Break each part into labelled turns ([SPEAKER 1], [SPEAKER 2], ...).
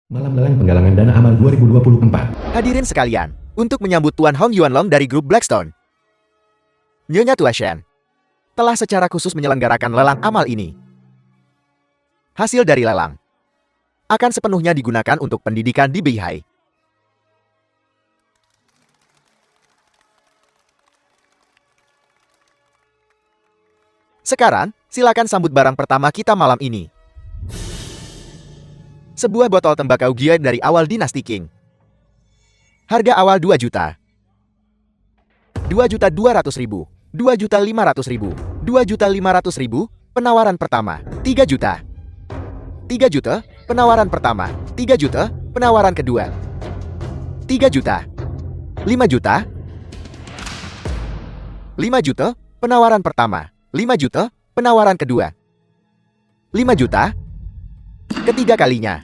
[SPEAKER 1] Malam lelang penggalangan dana amal 2024.
[SPEAKER 2] Hadirin sekalian, untuk menyambut Tuan Hong Yuanlong dari grup Blackstone, Nyonya Tua Shen telah secara khusus menyelenggarakan lelang amal ini. Hasil dari lelang akan sepenuhnya digunakan untuk pendidikan di Beihai. Sekarang, silakan sambut barang pertama kita malam ini. Sebuah botol tembakau Gia dari awal dinasti Qing. Harga awal 2 juta. 2.200.000. 2.500.000. 2.500.000. Penawaran pertama, 3 juta. 3 juta, penawaran pertama. 3 juta, penawaran kedua. 3 juta. 5 juta. 5 juta, penawaran pertama. 5 juta, penawaran kedua. 5 juta. Ketiga kalinya.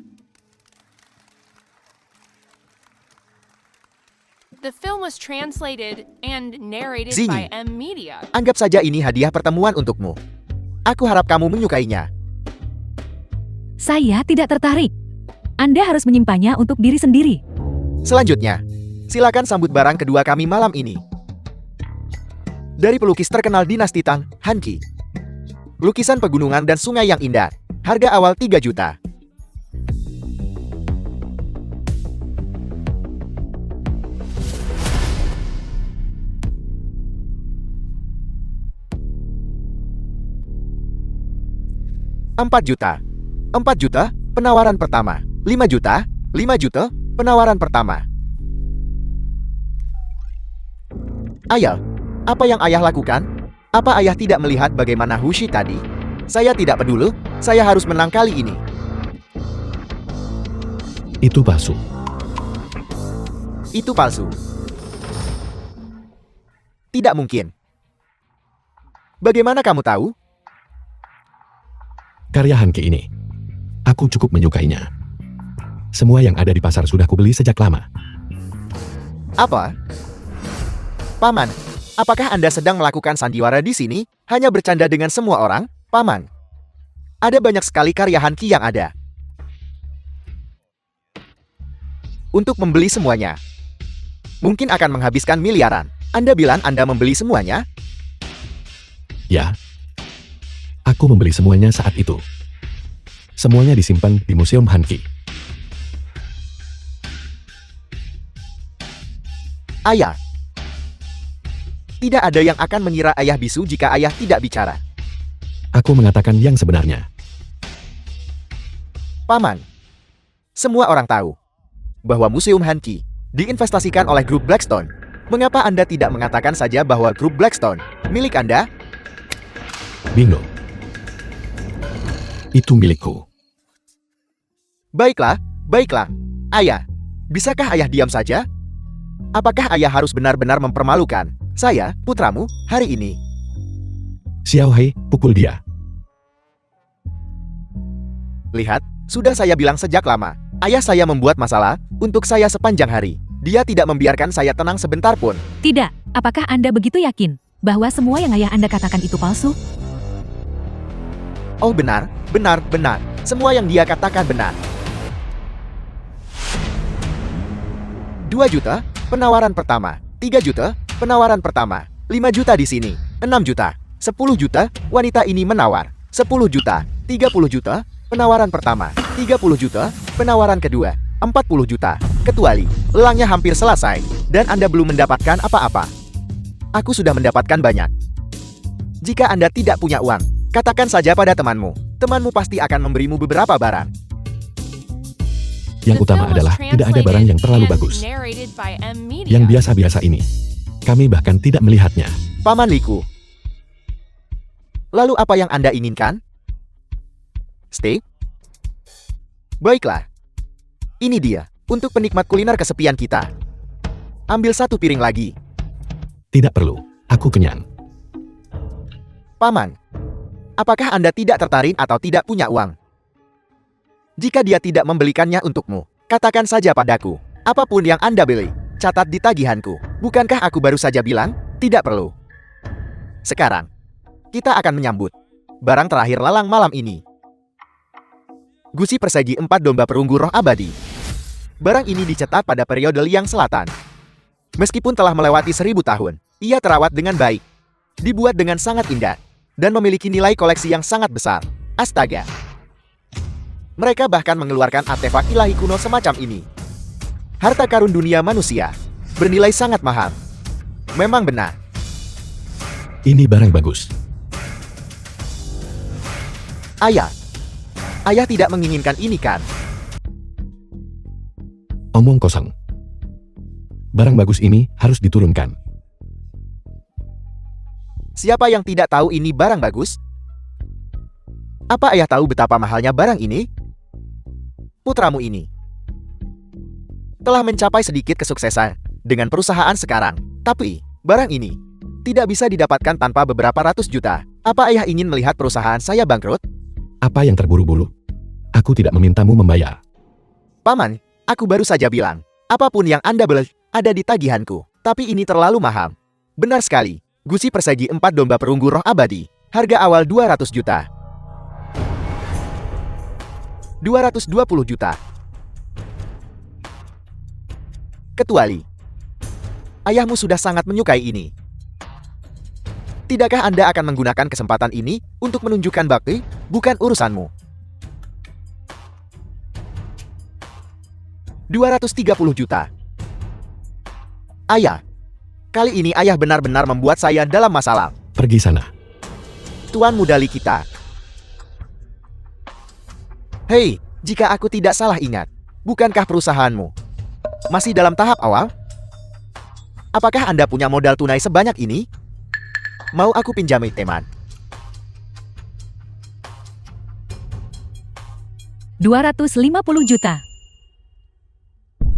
[SPEAKER 3] The film was translated and narrated
[SPEAKER 2] Zingy,
[SPEAKER 3] by M Media.
[SPEAKER 2] anggap saja ini hadiah pertemuan untukmu. Aku harap kamu menyukainya.
[SPEAKER 4] Saya tidak tertarik. Anda harus menyimpannya untuk diri sendiri.
[SPEAKER 2] Selanjutnya, silakan sambut barang kedua kami malam ini. Dari pelukis terkenal dinasti Tang, Han Qi. Lukisan pegunungan dan sungai yang indah. Harga awal 3 juta. Empat juta, penawaran pertama. 5 juta, 5 juta, penawaran pertama. Ayah, apa yang ayah lakukan? Apa ayah tidak melihat bagaimana Hushi tadi? Saya tidak peduli, saya harus menang kali ini.
[SPEAKER 1] Itu palsu.
[SPEAKER 2] Itu palsu. Tidak mungkin. Bagaimana kamu tahu?
[SPEAKER 1] Karya Han Qi ini. Aku cukup menyukainya. Semua yang ada di pasar sudah kubeli sejak lama.
[SPEAKER 2] Apa? Paman, apakah Anda sedang melakukan sandiwara di sini? Hanya bercanda dengan semua orang? Paman, ada banyak sekali karya Han Qi yang ada. Untuk membeli semuanya, mungkin akan menghabiskan miliaran. Anda bilang Anda membeli semuanya?
[SPEAKER 1] Ya. Aku membeli semuanya saat itu. Semuanya disimpan di Museum Han Qi.
[SPEAKER 2] Ayah. Tidak ada yang akan mengira ayah bisu jika ayah tidak bicara.
[SPEAKER 1] Aku mengatakan yang sebenarnya.
[SPEAKER 2] Paman, semua orang tahu bahwa Museum Han Qi diinvestasikan oleh grup Blackstone. Mengapa Anda tidak mengatakan saja bahwa grup Blackstone milik Anda?
[SPEAKER 1] Bingo. Itu milikku.
[SPEAKER 2] Baiklah, baiklah. Ayah, bisakah ayah diam saja? Apakah ayah harus benar-benar mempermalukan saya, putramu, hari ini?
[SPEAKER 1] Xiao Hei, pukul dia.
[SPEAKER 2] Lihat, sudah saya bilang sejak lama. Ayah saya membuat masalah untuk saya sepanjang hari. Dia tidak membiarkan saya tenang sebentar pun.
[SPEAKER 4] Tidak, apakah Anda begitu yakin bahwa semua yang ayah Anda katakan itu palsu?
[SPEAKER 2] Oh benar, benar, benar. Semua yang dia katakan benar. 2 juta, penawaran pertama. 3 juta, penawaran pertama. 5 juta di sini. 6 juta. 10 juta, wanita ini menawar. 10 juta. 30 juta, penawaran pertama. 30 juta, penawaran kedua. 40 juta. Kecuali, lelangnya hampir selesai. Dan Anda belum mendapatkan apa-apa. Aku sudah mendapatkan banyak. Jika Anda tidak punya uang, katakan saja pada temanmu. Temanmu pasti akan memberimu beberapa barang.
[SPEAKER 1] Yang utama adalah tidak ada barang yang terlalu bagus. Yang biasa-biasa ini. Kami bahkan tidak melihatnya.
[SPEAKER 2] Paman Liku. Lalu apa yang Anda inginkan? Steak? Baiklah. Ini dia, untuk penikmat kuliner kesepian kita. Ambil 1 piring lagi.
[SPEAKER 1] Tidak perlu. Aku kenyang.
[SPEAKER 2] Paman, apakah Anda tidak tertarik atau tidak punya uang? Jika dia tidak membelikannya untukmu, katakan saja padaku. Apapun yang Anda beli, catat di tagihanku. Bukankah aku baru saja bilang, tidak perlu? Sekarang, kita akan menyambut barang terakhir lelang malam ini. Gusi persegi 4 domba perunggu roh abadi. Barang ini dicetak pada periode Liang Selatan. Meskipun telah melewati 1000 tahun, ia terawat dengan baik. Dibuat dengan sangat indah. Dan memiliki nilai koleksi yang sangat besar. Astaga. Mereka bahkan mengeluarkan artefak ilahi kuno semacam ini. Harta karun dunia manusia. Bernilai sangat mahal. Memang benar.
[SPEAKER 1] Ini barang bagus.
[SPEAKER 2] Ayah. Ayah tidak menginginkan ini kan?
[SPEAKER 1] Omong kosong. Barang bagus ini harus diturunkan.
[SPEAKER 2] Siapa yang tidak tahu ini barang bagus? Apa ayah tahu betapa mahalnya barang ini? Putramu ini telah mencapai sedikit kesuksesan dengan perusahaan sekarang. Tapi, barang ini tidak bisa didapatkan tanpa beberapa ratus juta. Apa ayah ingin melihat perusahaan saya bangkrut?
[SPEAKER 1] Apa yang terburu-buru? Aku tidak memintamu membayar.
[SPEAKER 2] Paman, aku baru saja bilang, apapun yang Anda beli ada di tagihanku. Tapi ini terlalu mahal. Benar sekali, gusi persegi 4 domba perunggu roh abadi. Harga awal 200 juta. 220 juta. Kecuali ayahmu sudah sangat menyukai ini. Tidakkah Anda akan menggunakan kesempatan ini untuk menunjukkan bakti? Bukan urusanmu. 230 juta. Ayah, kali ini ayah benar-benar membuat saya dalam masalah.
[SPEAKER 1] Pergi sana.
[SPEAKER 2] Tuan Mudali kita. Hei, jika aku tidak salah ingat, bukankah perusahaanmu masih dalam tahap awal? Apakah Anda punya modal tunai sebanyak ini? Mau aku pinjami, teman?
[SPEAKER 4] 250 juta.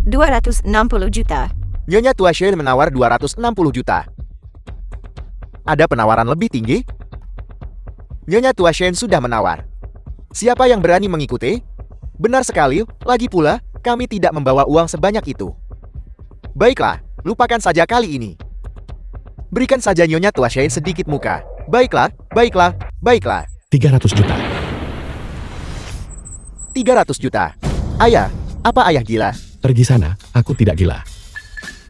[SPEAKER 5] 260 juta.
[SPEAKER 2] Nyonya Tua Shen menawar 260 juta. Ada penawaran lebih tinggi? Nyonya Tua Shen sudah menawar. Siapa yang berani mengikuti? Benar sekali, lagi pula, kami tidak membawa uang sebanyak itu. Baiklah, lupakan saja kali ini. Berikan saja Nyonya Tua Shen sedikit muka. Baiklah, baiklah, baiklah.
[SPEAKER 1] 300 juta.
[SPEAKER 2] 300 juta. Ayah, apa ayah gila?
[SPEAKER 1] Pergi sana, aku tidak gila.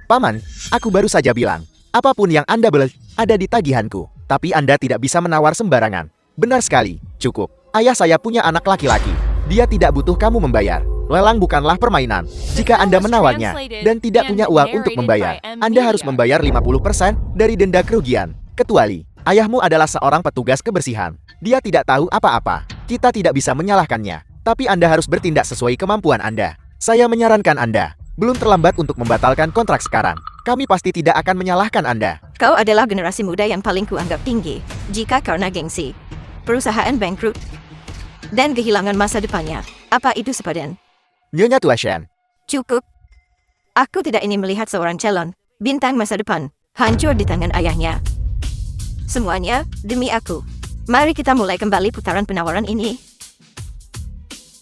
[SPEAKER 2] Paman, aku baru saja bilang, apapun yang Anda beli, ada di tagihanku. Tapi Anda tidak bisa menawar sembarangan. Benar sekali, cukup. Ayah saya punya anak laki-laki. Dia tidak butuh kamu membayar. Lelang bukanlah permainan. Jika Anda menawarnya dan tidak punya uang untuk membayar, Anda harus membayar 50% dari denda kerugian. Kecuali, ayahmu adalah seorang petugas kebersihan. Dia tidak tahu apa-apa. Kita tidak bisa menyalahkannya. Tapi Anda harus bertindak sesuai kemampuan Anda. Saya menyarankan Anda, belum terlambat untuk membatalkan kontrak sekarang. Kami pasti tidak akan menyalahkan Anda.
[SPEAKER 5] Kau adalah generasi muda yang paling kuanggap tinggi. Jika karena gengsi, perusahaan bangkrut, dan kehilangan masa depannya, apa itu sepadan?
[SPEAKER 2] Nyonya Tua Shen.
[SPEAKER 5] Cukup. Aku tidak ingin melihat seorang calon bintang masa depan hancur di tangan ayahnya. Semuanya demi aku. Mari kita mulai kembali putaran penawaran ini.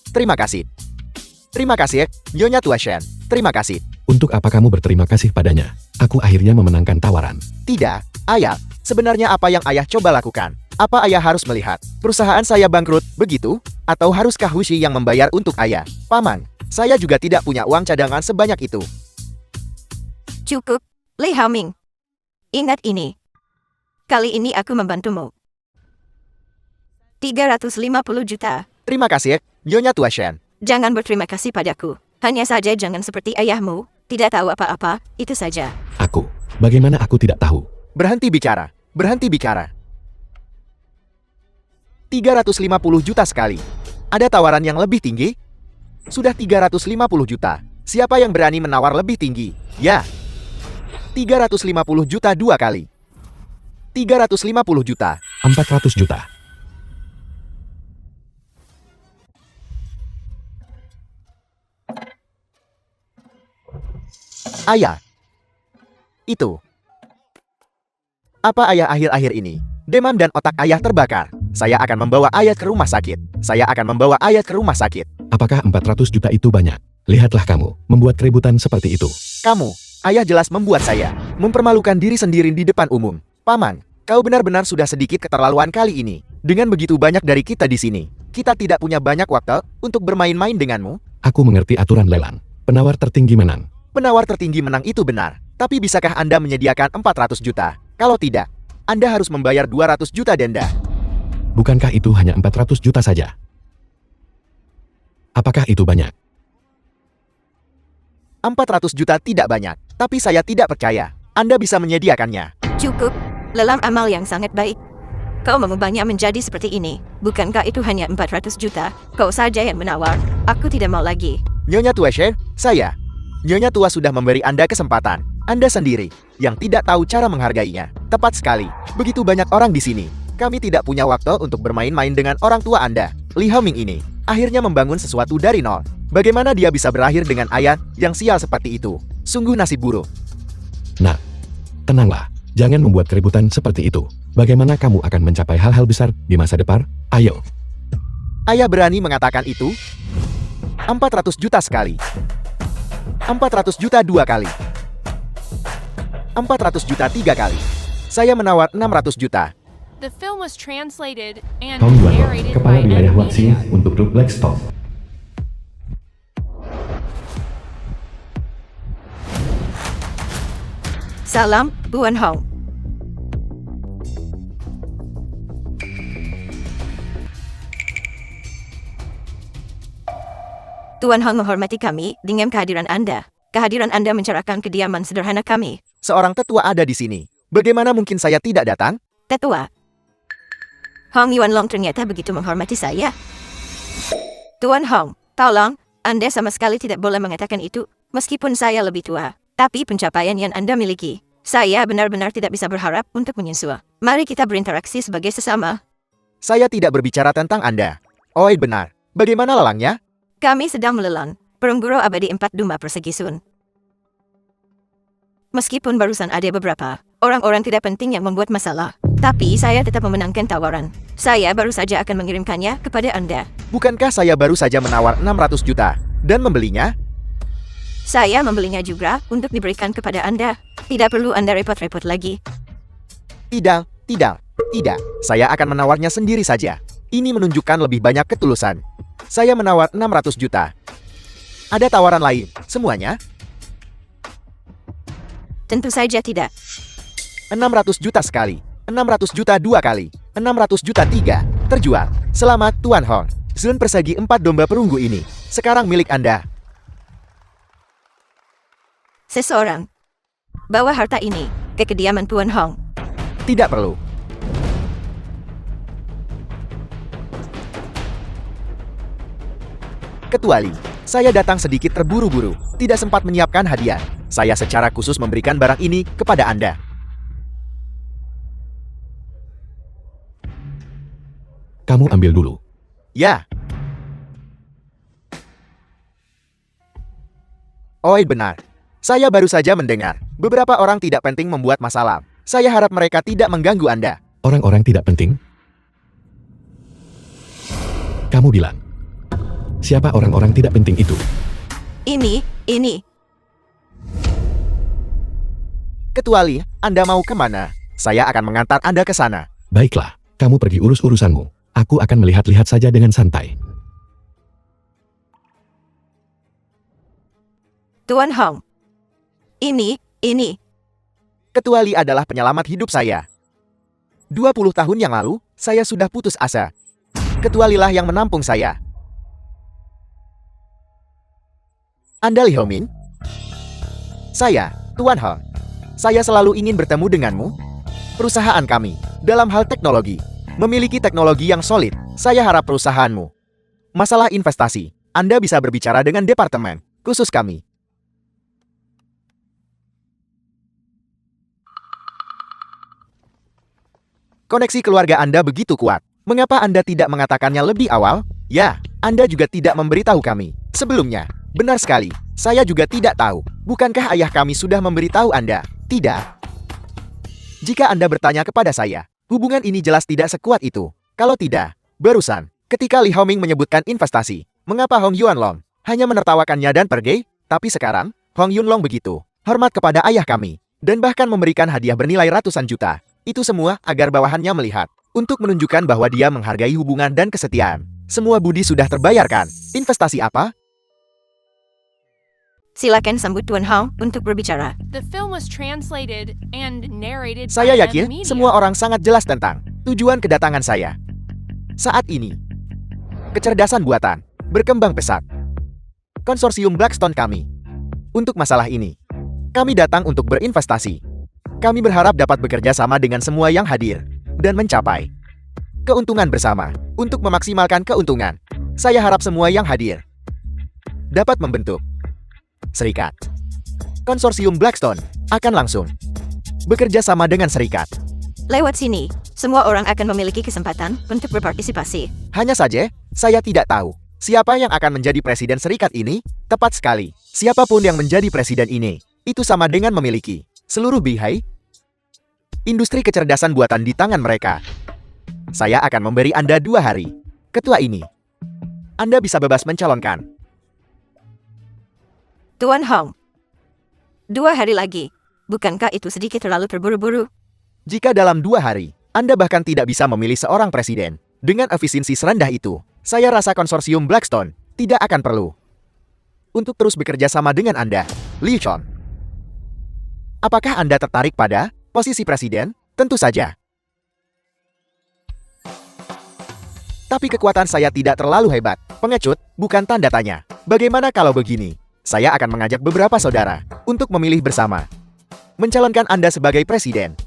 [SPEAKER 2] Terima kasih. Terima kasih, Nyonya Tua Shen. Terima kasih.
[SPEAKER 1] Untuk apa kamu berterima kasih padanya? Aku akhirnya memenangkan tawaran.
[SPEAKER 2] Tidak, ayah. Sebenarnya apa yang ayah coba lakukan? Apa ayah harus melihat perusahaan saya bangkrut, begitu? Atau haruskah Wuxi yang membayar untuk ayah? Paman, saya juga tidak punya uang cadangan sebanyak itu.
[SPEAKER 5] Cukup, Li Haoming. Ingat ini. Kali ini aku membantumu. 350 juta.
[SPEAKER 2] Terima kasih, Nyonya Tua Shen.
[SPEAKER 5] Jangan berterima kasih padaku. Hanya saja jangan seperti ayahmu, tidak tahu apa-apa, itu saja.
[SPEAKER 1] Aku. Bagaimana aku tidak tahu?
[SPEAKER 2] Berhenti bicara. Berhenti bicara. 350 juta sekali. Ada tawaran yang lebih tinggi? Sudah 350 juta. Siapa yang berani menawar lebih tinggi? Ya. 350 juta dua kali. 350 juta.
[SPEAKER 1] 400 juta.
[SPEAKER 2] Ayah. Itu. Apa ayah akhir-akhir ini? Demam dan otak ayah terbakar. Saya akan membawa ayah ke rumah sakit. Saya akan membawa ayah ke rumah sakit.
[SPEAKER 1] Apakah 400 juta itu banyak? Lihatlah kamu, membuat keributan seperti itu.
[SPEAKER 2] Kamu, ayah jelas membuat saya mempermalukan diri sendiri di depan umum. Paman, kau benar-benar sudah sedikit keterlaluan kali ini. Dengan begitu banyak dari kita di sini, kita tidak punya banyak waktu untuk bermain-main denganmu.
[SPEAKER 1] Aku mengerti aturan lelang. Penawar tertinggi menang.
[SPEAKER 2] Penawar tertinggi menang itu benar. Tapi bisakah Anda menyediakan 400 juta? Kalau tidak, Anda harus membayar 200 juta denda.
[SPEAKER 1] Bukankah itu hanya 400 juta saja? Apakah itu banyak?
[SPEAKER 2] 400 juta tidak banyak, tapi saya tidak percaya. Anda bisa menyediakannya.
[SPEAKER 5] Cukup. Lelang amal yang sangat baik. Kau mengubahnya menjadi seperti ini. Bukankah itu hanya 400 juta? Kau saja yang menawar. Aku tidak mau lagi.
[SPEAKER 2] Nyonya tua Share, saya. Nyonya tua sudah memberi Anda kesempatan. Anda sendiri yang tidak tahu cara menghargainya. Tepat sekali. Begitu banyak orang di sini. Kami tidak punya waktu untuk bermain-main dengan orang tua Anda. Li Haoming ini akhirnya membangun sesuatu dari nol. Bagaimana dia bisa berakhir dengan ayat yang sial seperti itu? Sungguh nasib buruk.
[SPEAKER 1] Nah, tenanglah. Jangan membuat keributan seperti itu. Bagaimana kamu akan mencapai hal-hal besar di masa depan? Ayo.
[SPEAKER 2] Ayah berani mengatakan itu? 400 juta sekali. 400 juta 2 kali. 400 juta 3 kali. Saya menawar 600 juta.
[SPEAKER 3] The film was translated and
[SPEAKER 1] Hong Yuan,
[SPEAKER 3] narrated
[SPEAKER 1] Kepala
[SPEAKER 3] by
[SPEAKER 1] Wilayah
[SPEAKER 3] Evan
[SPEAKER 1] Waxi
[SPEAKER 3] Media.
[SPEAKER 1] untuk grup Blackstone.
[SPEAKER 5] Salam, Tuan Hong. Tuan Hong menghormati kami dengan kehadiran Anda. Kehadiran Anda mencerahkan kediaman sederhana kami.
[SPEAKER 2] Seorang tetua ada di sini. Bagaimana mungkin saya tidak datang?
[SPEAKER 5] Tetua. Hong Yuan Long ternyata begitu menghormati saya. Tuan Hong, tolong, Anda sama sekali tidak boleh mengatakan itu, meskipun saya lebih tua. Tapi pencapaian yang Anda miliki, saya benar-benar tidak bisa berharap untuk menyusul. Mari kita berinteraksi sebagai sesama.
[SPEAKER 2] Saya tidak berbicara tentang Anda. Oi benar. Bagaimana lelangnya?
[SPEAKER 5] Kami sedang melelang Perungguro Abadi 4 Duma Persegi Sun. Meskipun barusan ada beberapa orang-orang tidak penting yang membuat masalah, tapi saya tetap memenangkan tawaran. Saya baru saja akan mengirimkannya kepada Anda.
[SPEAKER 2] Bukankah saya baru saja menawar 600 juta dan membelinya?
[SPEAKER 5] Saya membelinya juga untuk diberikan kepada Anda. Tidak perlu Anda repot-repot lagi.
[SPEAKER 2] Tidak, tidak, tidak. Saya akan menawarnya sendiri saja. Ini menunjukkan lebih banyak ketulusan. Saya menawar 600 juta. Ada tawaran lain, semuanya?
[SPEAKER 5] Tentu saja tidak.
[SPEAKER 2] 600 juta sekali. 600 juta 2 kali. 600 juta 3. Terjual. Selamat Tuan Hong. Zun persegi 4 domba perunggu ini sekarang milik Anda.
[SPEAKER 5] Seseorang bawa harta ini ke kediaman Tuan Hong.
[SPEAKER 2] Tidak perlu. Kecuali, saya datang sedikit terburu-buru, tidak sempat menyiapkan hadiah. Saya secara khusus memberikan barang ini kepada Anda.
[SPEAKER 1] Kamu ambil dulu.
[SPEAKER 2] Ya. Oi benar. Saya baru saja mendengar. Beberapa orang tidak penting membuat masalah. Saya harap mereka tidak mengganggu Anda.
[SPEAKER 1] Orang-orang tidak penting? Kamu bilang. Siapa orang-orang tidak penting itu?
[SPEAKER 5] Ini.
[SPEAKER 2] Kecuali, Anda mau kemana? Saya akan mengantar Anda ke sana.
[SPEAKER 1] Baiklah, kamu pergi urus urusanmu. Aku akan melihat-lihat saja dengan santai.
[SPEAKER 5] Tuan Hong. Ini.
[SPEAKER 2] Kecuali adalah penyelamat hidup saya. 20 tahun yang lalu, saya sudah putus asa. Kecualilah yang menampung saya. Anda Li Haoming? Saya, Tuan Hong. Saya selalu ingin bertemu denganmu. Perusahaan kami, dalam hal teknologi, memiliki teknologi yang solid. Saya harap perusahaanmu. Masalah investasi, Anda bisa berbicara dengan departemen khusus kami. Koneksi keluarga Anda begitu kuat. Mengapa Anda tidak mengatakannya lebih awal? Ya, Anda juga tidak memberitahu kami sebelumnya. Benar sekali, saya juga tidak tahu. Bukankah ayah kami sudah memberitahu Anda? Tidak. Jika Anda bertanya kepada saya, hubungan ini jelas tidak sekuat itu. Kalau tidak, barusan, ketika Li Haoming menyebutkan investasi, mengapa Hong Yuan Long hanya menertawakannya dan pergi? Tapi sekarang, Hong Yun Long begitu hormat kepada ayah kami, dan bahkan memberikan hadiah bernilai ratusan juta. Itu semua agar bawahannya melihat, untuk menunjukkan bahwa dia menghargai hubungan dan kesetiaan. Semua budi sudah terbayarkan. Investasi apa?
[SPEAKER 5] Silakan sambut Tuan Hong untuk berbicara.
[SPEAKER 3] The film was translated and narrated
[SPEAKER 2] Saya
[SPEAKER 3] by
[SPEAKER 2] yakin
[SPEAKER 3] M Media.
[SPEAKER 2] semua orang sangat jelas tentang tujuan kedatangan saya. Saat ini, kecerdasan buatan berkembang pesat. Konsorsium Blackstone kami. Untuk masalah ini, kami datang untuk berinvestasi. Kami berharap dapat bekerja sama dengan semua yang hadir dan mencapai keuntungan bersama. Untuk memaksimalkan keuntungan, saya harap semua yang hadir dapat membentuk serikat. Konsorsium Blackstone akan langsung bekerja sama dengan serikat.
[SPEAKER 5] Lewat sini, semua orang akan memiliki kesempatan untuk berpartisipasi.
[SPEAKER 2] Hanya saja, saya tidak tahu siapa yang akan menjadi presiden serikat ini. Tepat sekali, siapapun yang menjadi presiden ini, itu sama dengan memiliki seluruh bihai industri kecerdasan buatan di tangan mereka. Saya akan memberi Anda 2 hari. Ketua ini, Anda bisa bebas mencalonkan.
[SPEAKER 5] Tuan Hong, 2 hari lagi. Bukankah itu sedikit terlalu terburu-buru?
[SPEAKER 2] Jika dalam 2 hari, Anda bahkan tidak bisa memilih seorang presiden dengan efisiensi serendah itu, saya rasa konsorsium Blackstone tidak akan perlu untuk terus bekerja sama dengan Anda. Liu Chon, apakah Anda tertarik pada posisi presiden? Tentu saja. Tapi kekuatan saya tidak terlalu hebat. Pengecut, bukan tanda tanya. Bagaimana kalau begini? Saya akan mengajak beberapa saudara untuk memilih bersama mencalonkan Anda sebagai presiden.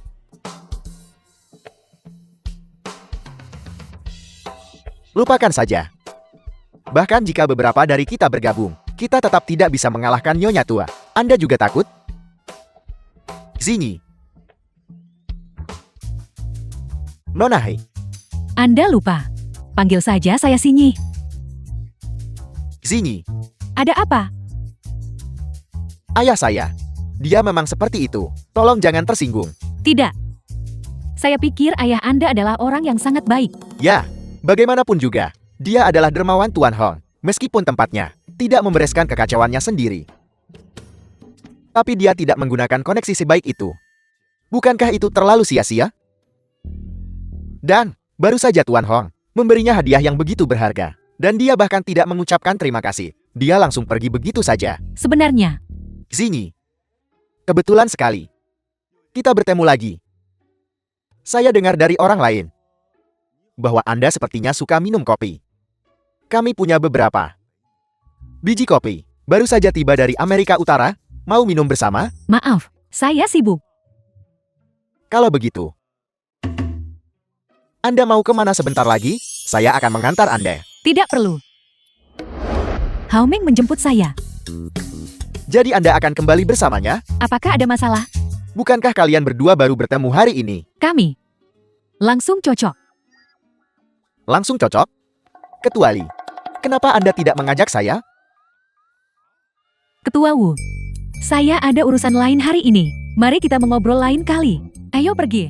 [SPEAKER 2] Lupakan saja. Bahkan jika beberapa dari kita bergabung, kita tetap tidak bisa mengalahkan Nyonya Tua. Anda juga takut? Zinyi. Nona Hei.
[SPEAKER 4] Anda lupa. Panggil saja saya Sinyi.
[SPEAKER 2] Zinyi.
[SPEAKER 4] Ada apa?
[SPEAKER 2] Ayah saya. Dia memang seperti itu. Tolong jangan tersinggung.
[SPEAKER 4] Tidak. Saya pikir ayah Anda adalah orang yang sangat baik.
[SPEAKER 2] Ya, bagaimanapun juga, dia adalah dermawan Tuan Hong. Meskipun tempatnya tidak membereskan kekacauannya sendiri. Tapi dia tidak menggunakan koneksi sebaik itu. Bukankah itu terlalu sia-sia? Dan, baru saja Tuan Hong memberinya hadiah yang begitu berharga. Dan dia bahkan tidak mengucapkan terima kasih. Dia langsung pergi begitu saja.
[SPEAKER 4] Sebenarnya,
[SPEAKER 2] Zinyi. Kebetulan sekali. Kita bertemu lagi. Saya dengar dari orang lain bahwa Anda sepertinya suka minum kopi. Kami punya beberapa biji kopi. Baru saja tiba dari Amerika Utara. Mau minum bersama?
[SPEAKER 4] maaf, saya sibuk.
[SPEAKER 2] Kalau begitu, Anda mau kemana sebentar lagi? Saya akan mengantar Anda.
[SPEAKER 4] Tidak perlu. Hao Ming menjemput saya.
[SPEAKER 2] Jadi Anda akan kembali bersamanya?
[SPEAKER 4] Apakah ada masalah?
[SPEAKER 2] Bukankah kalian berdua baru bertemu hari ini?
[SPEAKER 4] Kami langsung cocok.
[SPEAKER 2] Langsung cocok? Kecuali, kenapa Anda tidak mengajak saya?
[SPEAKER 4] Ketua Wu, saya ada urusan lain hari ini. Mari kita mengobrol lain kali. Ayo pergi.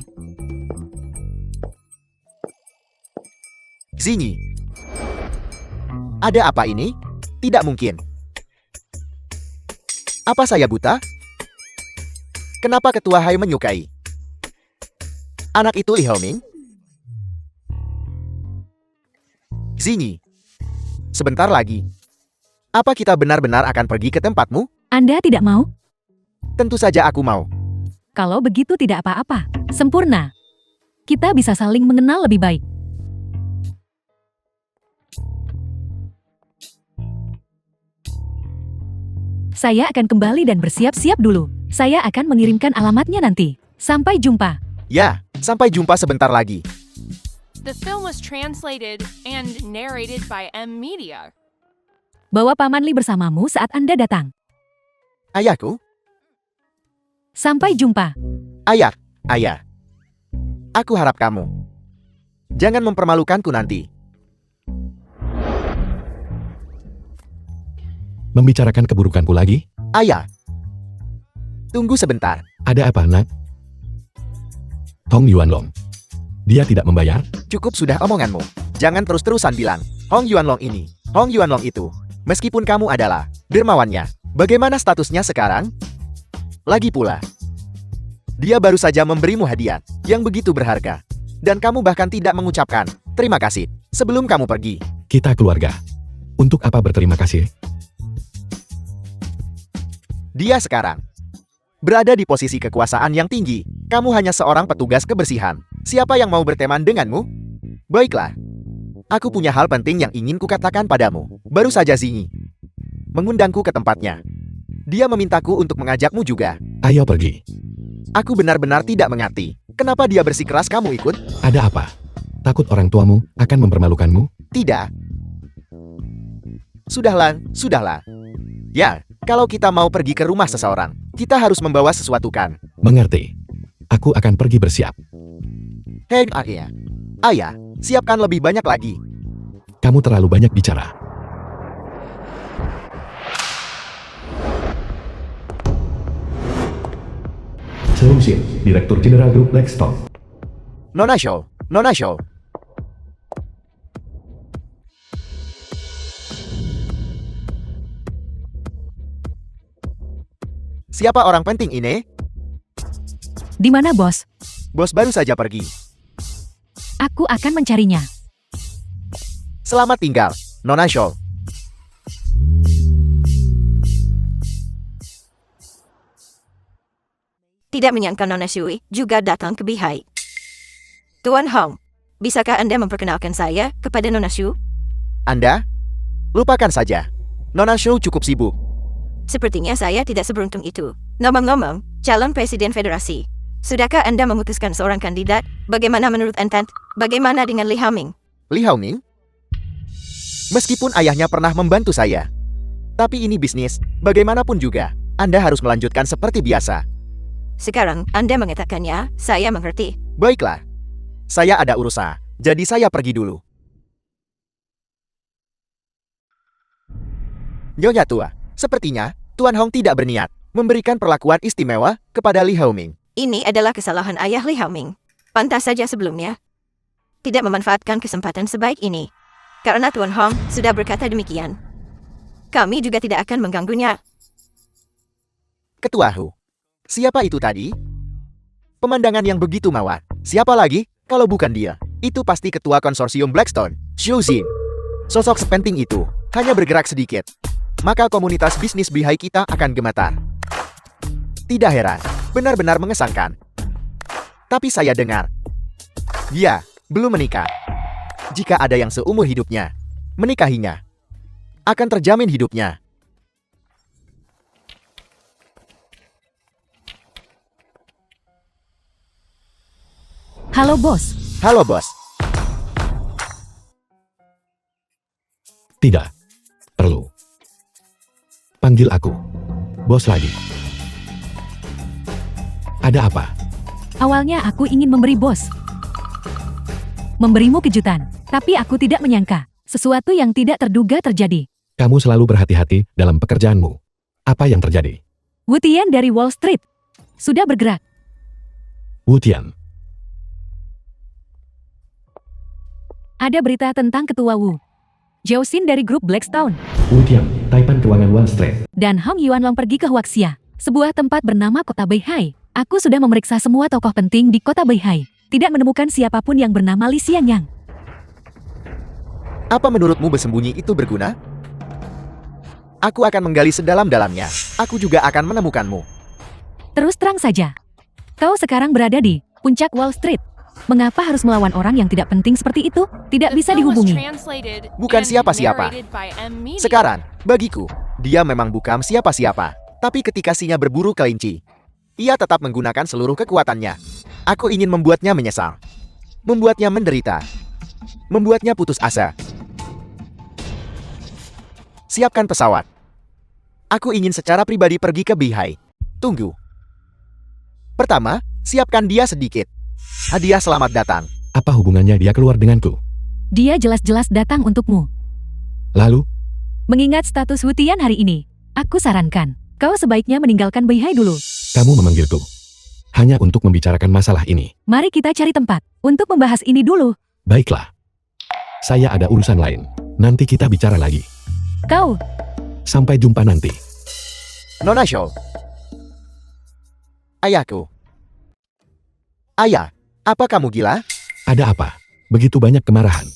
[SPEAKER 2] Zinyi. Ada apa ini? Tidak mungkin. Apa saya buta? Kenapa Ketua Hai menyukai anak itu Li Haoming? Zinyi. Sebentar lagi. Apa kita benar-benar akan pergi ke tempatmu?
[SPEAKER 4] Anda tidak mau?
[SPEAKER 2] Tentu saja aku mau.
[SPEAKER 4] Kalau begitu tidak apa-apa. Sempurna. Kita bisa saling mengenal lebih baik. Saya akan kembali dan bersiap-siap dulu. Saya akan mengirimkan alamatnya nanti. Sampai jumpa.
[SPEAKER 2] Ya, sampai jumpa sebentar lagi.
[SPEAKER 3] The film was translated and narrated by M Media.
[SPEAKER 4] Bawa Paman Li bersamamu saat Anda datang.
[SPEAKER 2] Ayahku?
[SPEAKER 4] Sampai jumpa.
[SPEAKER 2] Ayah. Aku harap kamu jangan mempermalukanku nanti.
[SPEAKER 1] Membicarakan keburukanku lagi?
[SPEAKER 2] Ayah. Tunggu sebentar.
[SPEAKER 1] Ada apa, nak? Hong Yuanlong. Dia tidak membayar?
[SPEAKER 2] Cukup sudah omonganmu. Jangan terus-terusan bilang, Hong Yuanlong ini, Hong Yuanlong itu. Meskipun kamu adalah dermawannya, bagaimana statusnya sekarang? Lagi pula, dia baru saja memberimu hadiah yang begitu berharga. Dan kamu bahkan tidak mengucapkan terima kasih sebelum kamu pergi.
[SPEAKER 1] Kita keluarga. Untuk apa berterima kasih?
[SPEAKER 2] Dia sekarang berada di posisi kekuasaan yang tinggi. Kamu hanya seorang petugas kebersihan. Siapa yang mau berteman denganmu? Baiklah. Aku punya hal penting yang ingin kukatakan padamu. Baru saja Zingy mengundangku ke tempatnya. Dia memintaku untuk mengajakmu juga.
[SPEAKER 1] Ayo pergi.
[SPEAKER 2] Aku benar-benar tidak mengerti. Kenapa dia bersikeras kamu ikut?
[SPEAKER 1] Ada apa? Takut orang tuamu akan mempermalukanmu?
[SPEAKER 2] Tidak. Sudahlah. Ya, kalau kita mau pergi ke rumah seseorang, kita harus membawa sesuatu kan?
[SPEAKER 1] Mengerti. Aku akan pergi bersiap.
[SPEAKER 2] Hei, Ayah, siapkan lebih banyak lagi.
[SPEAKER 1] Kamu terlalu banyak bicara. Selusin, Direktur Jenderal Grup Blackstone.
[SPEAKER 2] Nona Show. Siapa orang penting ini?
[SPEAKER 4] Di mana, bos?
[SPEAKER 2] Bos baru saja pergi.
[SPEAKER 4] Aku akan mencarinya.
[SPEAKER 2] Selamat tinggal, Nona Show.
[SPEAKER 5] Tidak menyangka Nona Shui juga datang ke Bihai. Tuan Hong, bisakah Anda memperkenalkan saya kepada Nona Shu?
[SPEAKER 2] Anda? Lupakan saja. Nona Show cukup sibuk.
[SPEAKER 5] Sepertinya saya tidak seberuntung itu. Ngomong-ngomong, calon presiden federasi. Sudahkah Anda memutuskan seorang kandidat? Bagaimana menurut Anda? Bagaimana dengan Li Haoming?
[SPEAKER 2] Li Haoming? Meskipun ayahnya pernah membantu saya. Tapi ini bisnis, bagaimanapun juga. Anda harus melanjutkan seperti biasa.
[SPEAKER 5] Sekarang Anda mengatakannya, saya mengerti.
[SPEAKER 2] Baiklah. Saya ada urusan, jadi saya pergi dulu. Nyonya tua, sepertinya Tuan Hong tidak berniat memberikan perlakuan istimewa kepada Li Haoming.
[SPEAKER 5] Ini adalah kesalahan ayah Li Haoming. Pantas saja sebelumnya tidak memanfaatkan kesempatan sebaik ini. Karena Tuan Hong sudah berkata demikian. Kami juga tidak akan mengganggunya.
[SPEAKER 2] Ketua Hu, siapa itu tadi? Pemandangan yang begitu mawar. Siapa lagi? Kalau bukan dia, itu pasti ketua konsorsium Blackstone, Xu Xin. Sosok sepenting itu hanya bergerak sedikit, maka komunitas bisnis Bihai kita akan gemetar. Tidak heran, benar-benar mengesankan. Tapi saya dengar, dia belum menikah. Jika ada yang seumur hidupnya menikahinya, akan terjamin hidupnya.
[SPEAKER 4] Halo, bos.
[SPEAKER 2] Halo bos.
[SPEAKER 1] Tidak. Perlu. Panggil aku. Bos lagi. Ada apa?
[SPEAKER 4] Awalnya aku ingin memberi bos. Memberimu kejutan. Tapi aku tidak menyangka. Sesuatu yang tidak terduga terjadi.
[SPEAKER 1] Kamu selalu berhati-hati dalam pekerjaanmu. Apa yang terjadi?
[SPEAKER 4] Wu Tian dari Wall Street sudah bergerak.
[SPEAKER 1] Wu Tian.
[SPEAKER 4] Ada berita tentang Ketua Wu. Zhao Xin dari grup Blackstone.
[SPEAKER 1] Wu Tian, Taipan Keuangan Wall Street.
[SPEAKER 4] Dan Hong Yuanlong pergi ke Huaxia, sebuah tempat bernama Kota Beihai. Aku sudah memeriksa semua tokoh penting di Kota Beihai. Tidak menemukan siapapun yang bernama Li Xianyang.
[SPEAKER 2] Apa menurutmu bersembunyi itu berguna? Aku akan menggali sedalam-dalamnya. Aku juga akan menemukanmu.
[SPEAKER 4] Terus terang saja. Kau sekarang berada di puncak Wall Street. Mengapa harus melawan orang yang tidak penting seperti itu? Tidak bisa dihubungi.
[SPEAKER 2] Bukan siapa-siapa. Sekarang, bagiku, dia memang bukan siapa-siapa. Tapi ketika Sinya berburu kelinci, ia tetap menggunakan seluruh kekuatannya. Aku ingin membuatnya menyesal. Membuatnya menderita. Membuatnya putus asa. Siapkan pesawat. Aku ingin secara pribadi pergi ke Bihai. Tunggu. Pertama, siapkan dia sedikit. Hadiah selamat datang.
[SPEAKER 1] Apa hubungannya dia keluar denganku?
[SPEAKER 4] Dia jelas-jelas datang untukmu.
[SPEAKER 1] Lalu?
[SPEAKER 4] Mengingat status Wu Tian hari ini, aku sarankan, kau sebaiknya meninggalkan Beihai dulu.
[SPEAKER 1] Kamu memanggilku hanya untuk membicarakan masalah ini.
[SPEAKER 4] Mari kita cari tempat untuk membahas ini dulu.
[SPEAKER 1] Baiklah. Saya ada urusan lain. Nanti kita bicara lagi.
[SPEAKER 4] Kau.
[SPEAKER 1] Sampai jumpa nanti.
[SPEAKER 2] Nona Show. Ayahku. Ayah, apa kamu gila?
[SPEAKER 1] Ada apa? Begitu banyak kemarahan.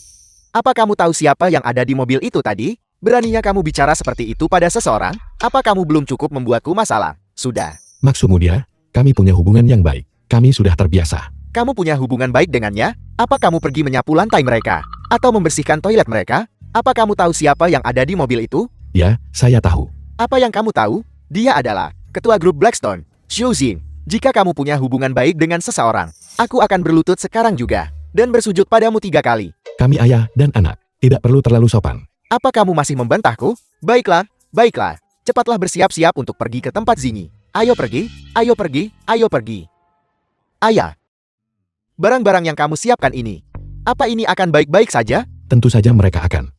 [SPEAKER 2] Apa kamu tahu siapa yang ada di mobil itu tadi? Beraninya kamu bicara seperti itu pada seseorang? Apa kamu belum cukup membuatku masalah? Sudah.
[SPEAKER 1] Maksudmu dia? Kami punya hubungan yang baik. Kami sudah terbiasa.
[SPEAKER 2] Kamu punya hubungan baik dengannya? Apa kamu pergi menyapu lantai mereka? Atau membersihkan toilet mereka? Apa kamu tahu siapa yang ada di mobil itu?
[SPEAKER 1] Ya, saya tahu.
[SPEAKER 2] Apa yang kamu tahu? Dia adalah ketua grup Blackstone, Xiu Jing. Jika kamu punya hubungan baik dengan seseorang, aku akan berlutut sekarang juga dan bersujud padamu 3 kali.
[SPEAKER 1] Kami ayah dan anak. Tidak perlu terlalu sopan.
[SPEAKER 2] Apa kamu masih membantahku? Baiklah, baiklah. Cepatlah bersiap-siap untuk pergi ke tempat Zingi. Ayo pergi, ayo pergi, ayo pergi. Ayah, barang-barang yang kamu siapkan ini, apa ini akan baik-baik saja?
[SPEAKER 1] Tentu saja mereka akan.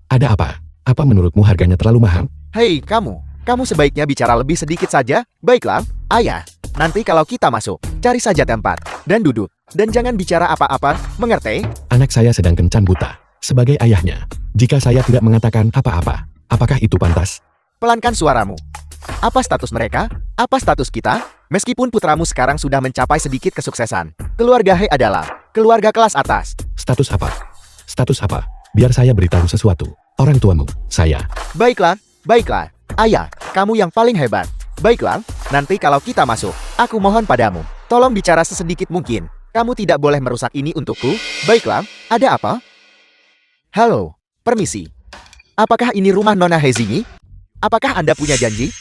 [SPEAKER 1] Ada apa? Apa menurutmu harganya terlalu mahal?
[SPEAKER 2] Hei, kamu sebaiknya bicara lebih sedikit saja. Baiklah, ayah. Nanti kalau kita masuk, cari saja tempat dan duduk. Dan jangan bicara apa-apa, mengerti?
[SPEAKER 1] Anak saya sedang kencan buta. Sebagai ayahnya, jika saya tidak mengatakan apa-apa, apakah itu pantas?
[SPEAKER 2] Pelankan suaramu. Apa status mereka? Apa status kita? Meskipun putramu sekarang sudah mencapai sedikit kesuksesan, keluarga He adalah keluarga kelas atas.
[SPEAKER 1] Status apa? Status apa? Biar saya beritahu sesuatu. Orang tuamu, saya.
[SPEAKER 2] Baiklah, baiklah. Ayah, kamu yang paling hebat. Baiklah, nanti kalau kita masuk, aku mohon padamu, tolong bicara sesedikit mungkin. Kamu tidak boleh merusak ini untukku. Baiklah, ada apa? Halo, permisi. Apakah ini rumah Nona Hezingi? Apakah Anda punya janji?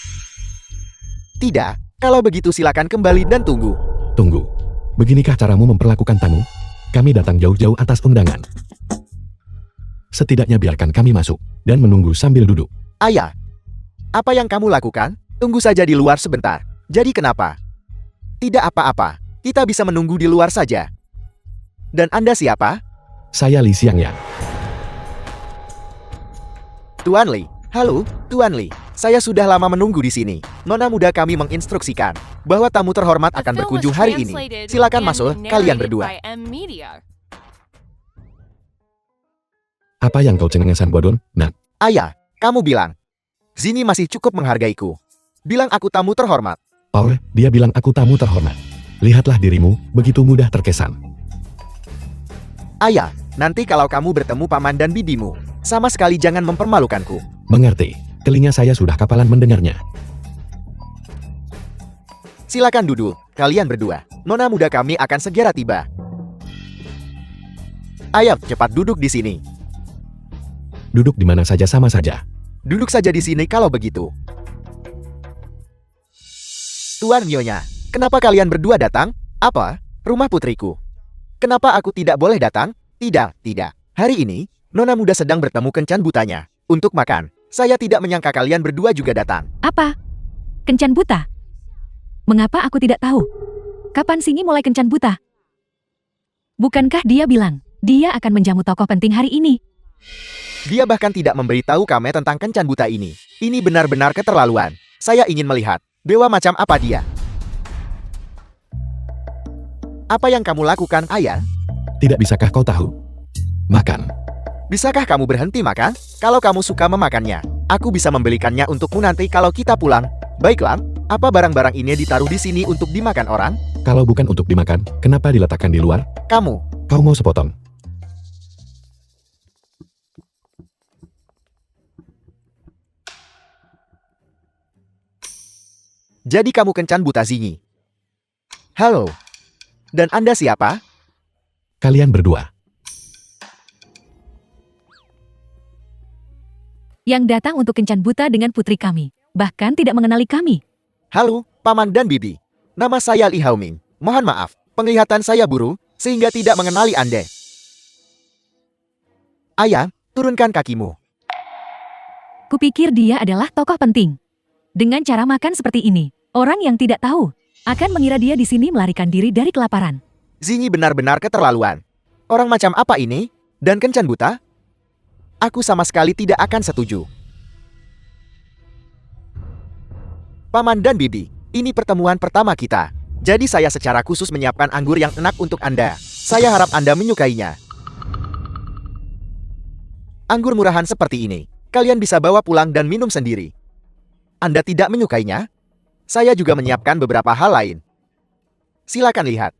[SPEAKER 2] Tidak, kalau begitu silakan kembali dan tunggu.
[SPEAKER 1] Tunggu. Beginikah caramu memperlakukan tamu? Kami datang jauh-jauh atas undangan. Setidaknya biarkan kami masuk dan menunggu sambil duduk.
[SPEAKER 2] Ayah, apa yang kamu lakukan? Tunggu saja di luar sebentar. Jadi kenapa? Tidak apa-apa, kita bisa menunggu di luar saja. Dan Anda siapa?
[SPEAKER 1] Saya Li Xiangyang.
[SPEAKER 2] Tuan Li. Halo, Tuan Li. Saya sudah lama menunggu di sini. Nona muda kami menginstruksikan bahwa tamu terhormat
[SPEAKER 3] The
[SPEAKER 2] akan
[SPEAKER 3] film was
[SPEAKER 2] berkunjung hari ini.
[SPEAKER 3] translated
[SPEAKER 2] Silakan
[SPEAKER 3] and
[SPEAKER 2] masuk, kalian
[SPEAKER 3] narrated
[SPEAKER 2] berdua.
[SPEAKER 3] by M Media.
[SPEAKER 1] Apa yang kau cengengesan bodon, nak?
[SPEAKER 2] Ayah, kamu bilang, Zini masih cukup menghargaiku. Bilang aku tamu terhormat.
[SPEAKER 1] Oh, dia bilang aku tamu terhormat. Lihatlah dirimu, begitu mudah terkesan.
[SPEAKER 2] Ayah, nanti kalau kamu bertemu paman dan bibimu, sama sekali jangan mempermalukanku.
[SPEAKER 1] Mengerti, telinga saya sudah kapalan mendengarnya.
[SPEAKER 2] Silakan duduk, kalian berdua. Nona muda kami akan segera tiba. Ayo, cepat duduk di sini.
[SPEAKER 1] Duduk di mana saja sama saja.
[SPEAKER 2] Duduk saja di sini kalau begitu. Tuan Nyonya, kenapa kalian berdua datang? Apa? Rumah putriku. Kenapa aku tidak boleh datang? Tidak, tidak. Hari ini, Nona muda sedang bertemu kencan butanya. Untuk makan. Saya tidak menyangka kalian berdua juga datang.
[SPEAKER 4] Apa? Kencan buta? Mengapa aku tidak tahu? Kapan Singi mulai kencan buta? Bukankah dia bilang, dia akan menjamu tokoh penting hari ini?
[SPEAKER 2] Dia bahkan tidak memberitahu kami tentang kencan buta ini. Ini benar-benar keterlaluan. Saya ingin melihat, dewa macam apa dia. Apa yang kamu lakukan, Ayah?
[SPEAKER 1] Tidak bisakah kau tahu? Makan.
[SPEAKER 2] Bisakah kamu berhenti makan? Kalau kamu suka memakannya, aku bisa membelikannya untukmu nanti kalau kita pulang. Baiklah, apa barang-barang ini ditaruh di sini untuk dimakan orang?
[SPEAKER 1] Kalau bukan untuk dimakan, kenapa diletakkan di luar?
[SPEAKER 2] Kamu.
[SPEAKER 1] Kau mau sepotong?
[SPEAKER 2] Jadi kamu kencan buta Zingi. Halo. Dan Anda siapa?
[SPEAKER 1] Kalian berdua.
[SPEAKER 4] Yang datang untuk kencan buta dengan putri kami, bahkan tidak mengenali kami.
[SPEAKER 2] Halo, Paman dan Bibi. Nama saya Li Haoming. Mohon maaf, penglihatan saya buruk, sehingga tidak mengenali Anda. Ayah, turunkan kakimu.
[SPEAKER 4] Kupikir dia adalah tokoh penting. Dengan cara makan seperti ini, orang yang tidak tahu akan mengira dia di sini melarikan diri dari kelaparan.
[SPEAKER 2] Zingi benar-benar keterlaluan. Orang macam apa ini? Dan kencan buta? Aku sama sekali tidak akan setuju. Paman dan Bibi, ini pertemuan pertama kita. Jadi saya secara khusus menyiapkan anggur yang enak untuk Anda. Saya harap Anda menyukainya. Anggur murahan seperti ini, kalian bisa bawa pulang dan minum sendiri. Anda tidak menyukainya? Saya juga menyiapkan beberapa hal lain. Silakan lihat.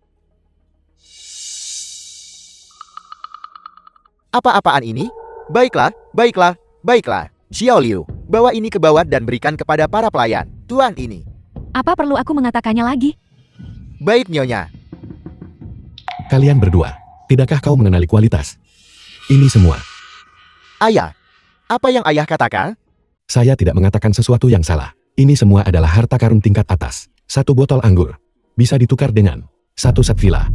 [SPEAKER 2] Apa-apaan ini? Baiklah, baiklah. Baiklah, Xiao Liu, bawa ini ke bawah dan berikan kepada para pelayan. Tuan ini.
[SPEAKER 4] Apa perlu aku mengatakannya lagi?
[SPEAKER 2] Baik, Nyonya.
[SPEAKER 1] Kalian berdua, tidakkah kau mengenali kualitas? Ini semua.
[SPEAKER 2] Ayah, apa yang ayah katakan?
[SPEAKER 1] Saya tidak mengatakan sesuatu yang salah. Ini semua adalah harta karun tingkat atas. 1 botol anggur. Bisa ditukar dengan 1 set villa.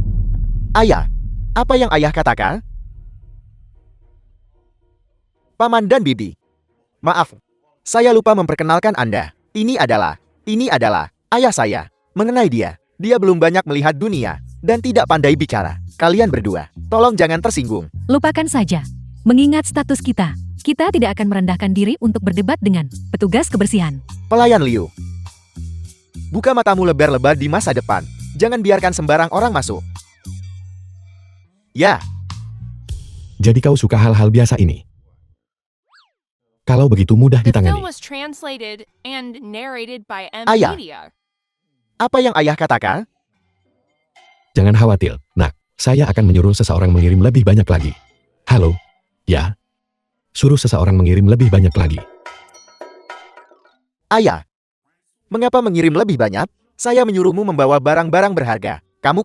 [SPEAKER 2] Ayah, apa yang ayah katakan? Paman dan Bibi. Maaf, saya lupa memperkenalkan Anda. Ini adalah ayah saya. Mengenai dia belum banyak melihat dunia dan tidak pandai bicara. Kalian berdua, tolong jangan tersinggung.
[SPEAKER 4] Lupakan saja. Mengingat status kita tidak akan merendahkan diri untuk berdebat dengan petugas kebersihan.
[SPEAKER 2] Pelayan Liu, buka matamu lebar-lebar di masa depan. Jangan biarkan sembarang orang masuk. Ya,
[SPEAKER 1] Jadi kau suka hal-hal biasa ini? Kalau begitu mudah
[SPEAKER 3] The film
[SPEAKER 1] ditangani.
[SPEAKER 3] was translated and narrated by M
[SPEAKER 2] Ayah.
[SPEAKER 3] Media.
[SPEAKER 2] apa yang ayah katakan?
[SPEAKER 1] Jangan khawatir, nak. Saya akan menyuruh seseorang mengirim lebih banyak lagi. Halo? Ya? Suruh seseorang mengirim lebih banyak lagi.
[SPEAKER 2] Ayah, mengapa mengirim lebih banyak? Saya menyuruhmu membawa barang-barang berharga. Kamu,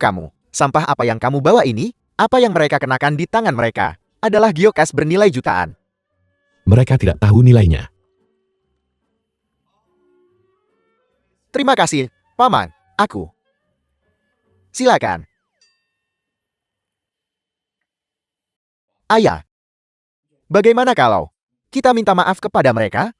[SPEAKER 2] sampah apa yang kamu bawa ini? Apa yang mereka kenakan di tangan mereka? Adalah geocache bernilai jutaan.
[SPEAKER 1] Mereka tidak tahu nilainya.
[SPEAKER 2] Terima kasih, Paman. Aku. Silakan. Ayah, bagaimana kalau kita minta maaf kepada mereka?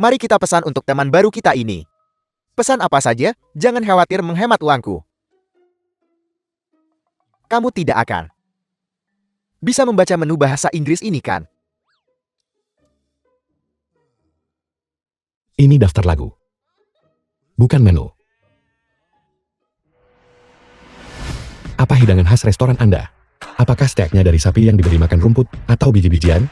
[SPEAKER 2] Mari kita pesan untuk teman baru kita ini. Pesan apa saja, jangan khawatir menghemat uangku. Kamu tidak akan bisa membaca menu bahasa Inggris ini kan?
[SPEAKER 1] Ini daftar lagu. Bukan menu. Apa hidangan khas restoran Anda? Apakah steaknya dari sapi yang diberi makan rumput atau biji-bijian?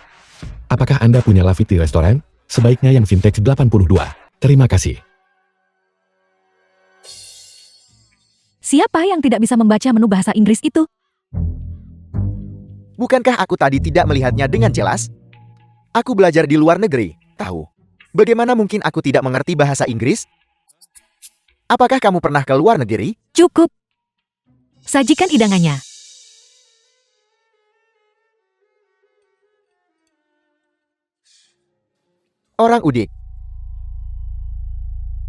[SPEAKER 1] Apakah Anda punya Lafitte di restoran? Sebaiknya yang vintage 82. Terima kasih.
[SPEAKER 4] Siapa yang tidak bisa membaca menu bahasa Inggris itu?
[SPEAKER 2] Bukankah aku tadi tidak melihatnya dengan jelas? Aku belajar di luar negeri, tahu. Bagaimana mungkin aku tidak mengerti bahasa Inggris? Apakah kamu pernah ke luar negeri?
[SPEAKER 4] Cukup. Sajikan hidangannya.
[SPEAKER 2] Orang udik.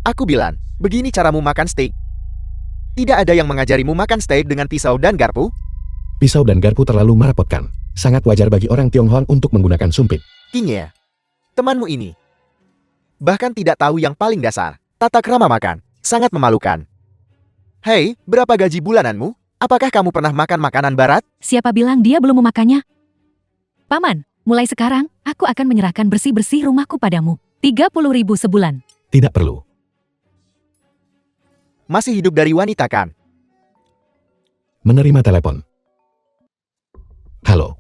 [SPEAKER 2] Aku bilang, begini caramu makan steak. Tidak ada yang mengajarimu makan steak dengan pisau dan garpu?
[SPEAKER 1] Pisau dan garpu terlalu merepotkan. Sangat wajar bagi orang Tionghoa untuk menggunakan sumpit.
[SPEAKER 2] Kinya, temanmu ini bahkan tidak tahu yang paling dasar. Tata krama makan, sangat memalukan. Hei, berapa gaji bulananmu? Apakah kamu pernah makan makanan barat?
[SPEAKER 4] Siapa bilang dia belum memakannya? Paman, mulai sekarang, aku akan menyerahkan bersih-bersih rumahku padamu. 30.000 sebulan.
[SPEAKER 1] Tidak perlu.
[SPEAKER 2] Masih hidup dari wanita kan?
[SPEAKER 1] Menerima telepon. Halo.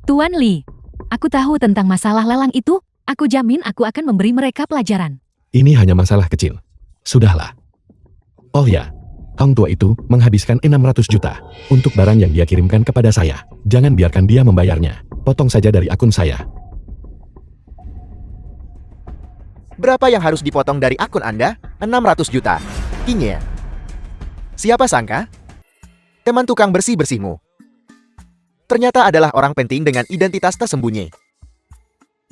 [SPEAKER 4] Tuan Li, aku tahu tentang masalah lelang itu. Aku jamin aku akan memberi mereka pelajaran.
[SPEAKER 1] Ini hanya masalah kecil. Sudahlah. Oh ya, Hong tua itu menghabiskan 600 juta untuk barang yang dia kirimkan kepada saya. Jangan biarkan dia membayarnya. Potong saja dari akun saya.
[SPEAKER 2] Berapa yang harus dipotong dari akun Anda? 600 juta. Kinya. Siapa sangka? Teman tukang bersih-bersihmu ternyata adalah orang penting dengan identitas tersembunyi.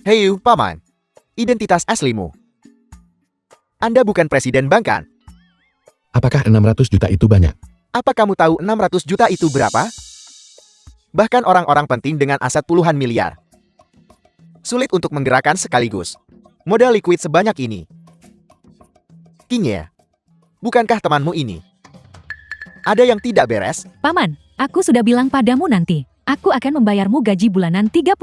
[SPEAKER 2] Hei, Paman. Identitas aslimu. Anda bukan presiden bank kan?
[SPEAKER 1] Apakah 600 juta itu banyak?
[SPEAKER 2] Apa kamu tahu 600 juta itu berapa? Bahkan orang-orang penting dengan aset puluhan miliar sulit untuk menggerakkan sekaligus modal liquid sebanyak ini. Kinya, bukankah temanmu ini ada yang tidak beres?
[SPEAKER 4] Paman, aku sudah bilang padamu nanti. Aku akan membayarmu gaji bulanan 30.000.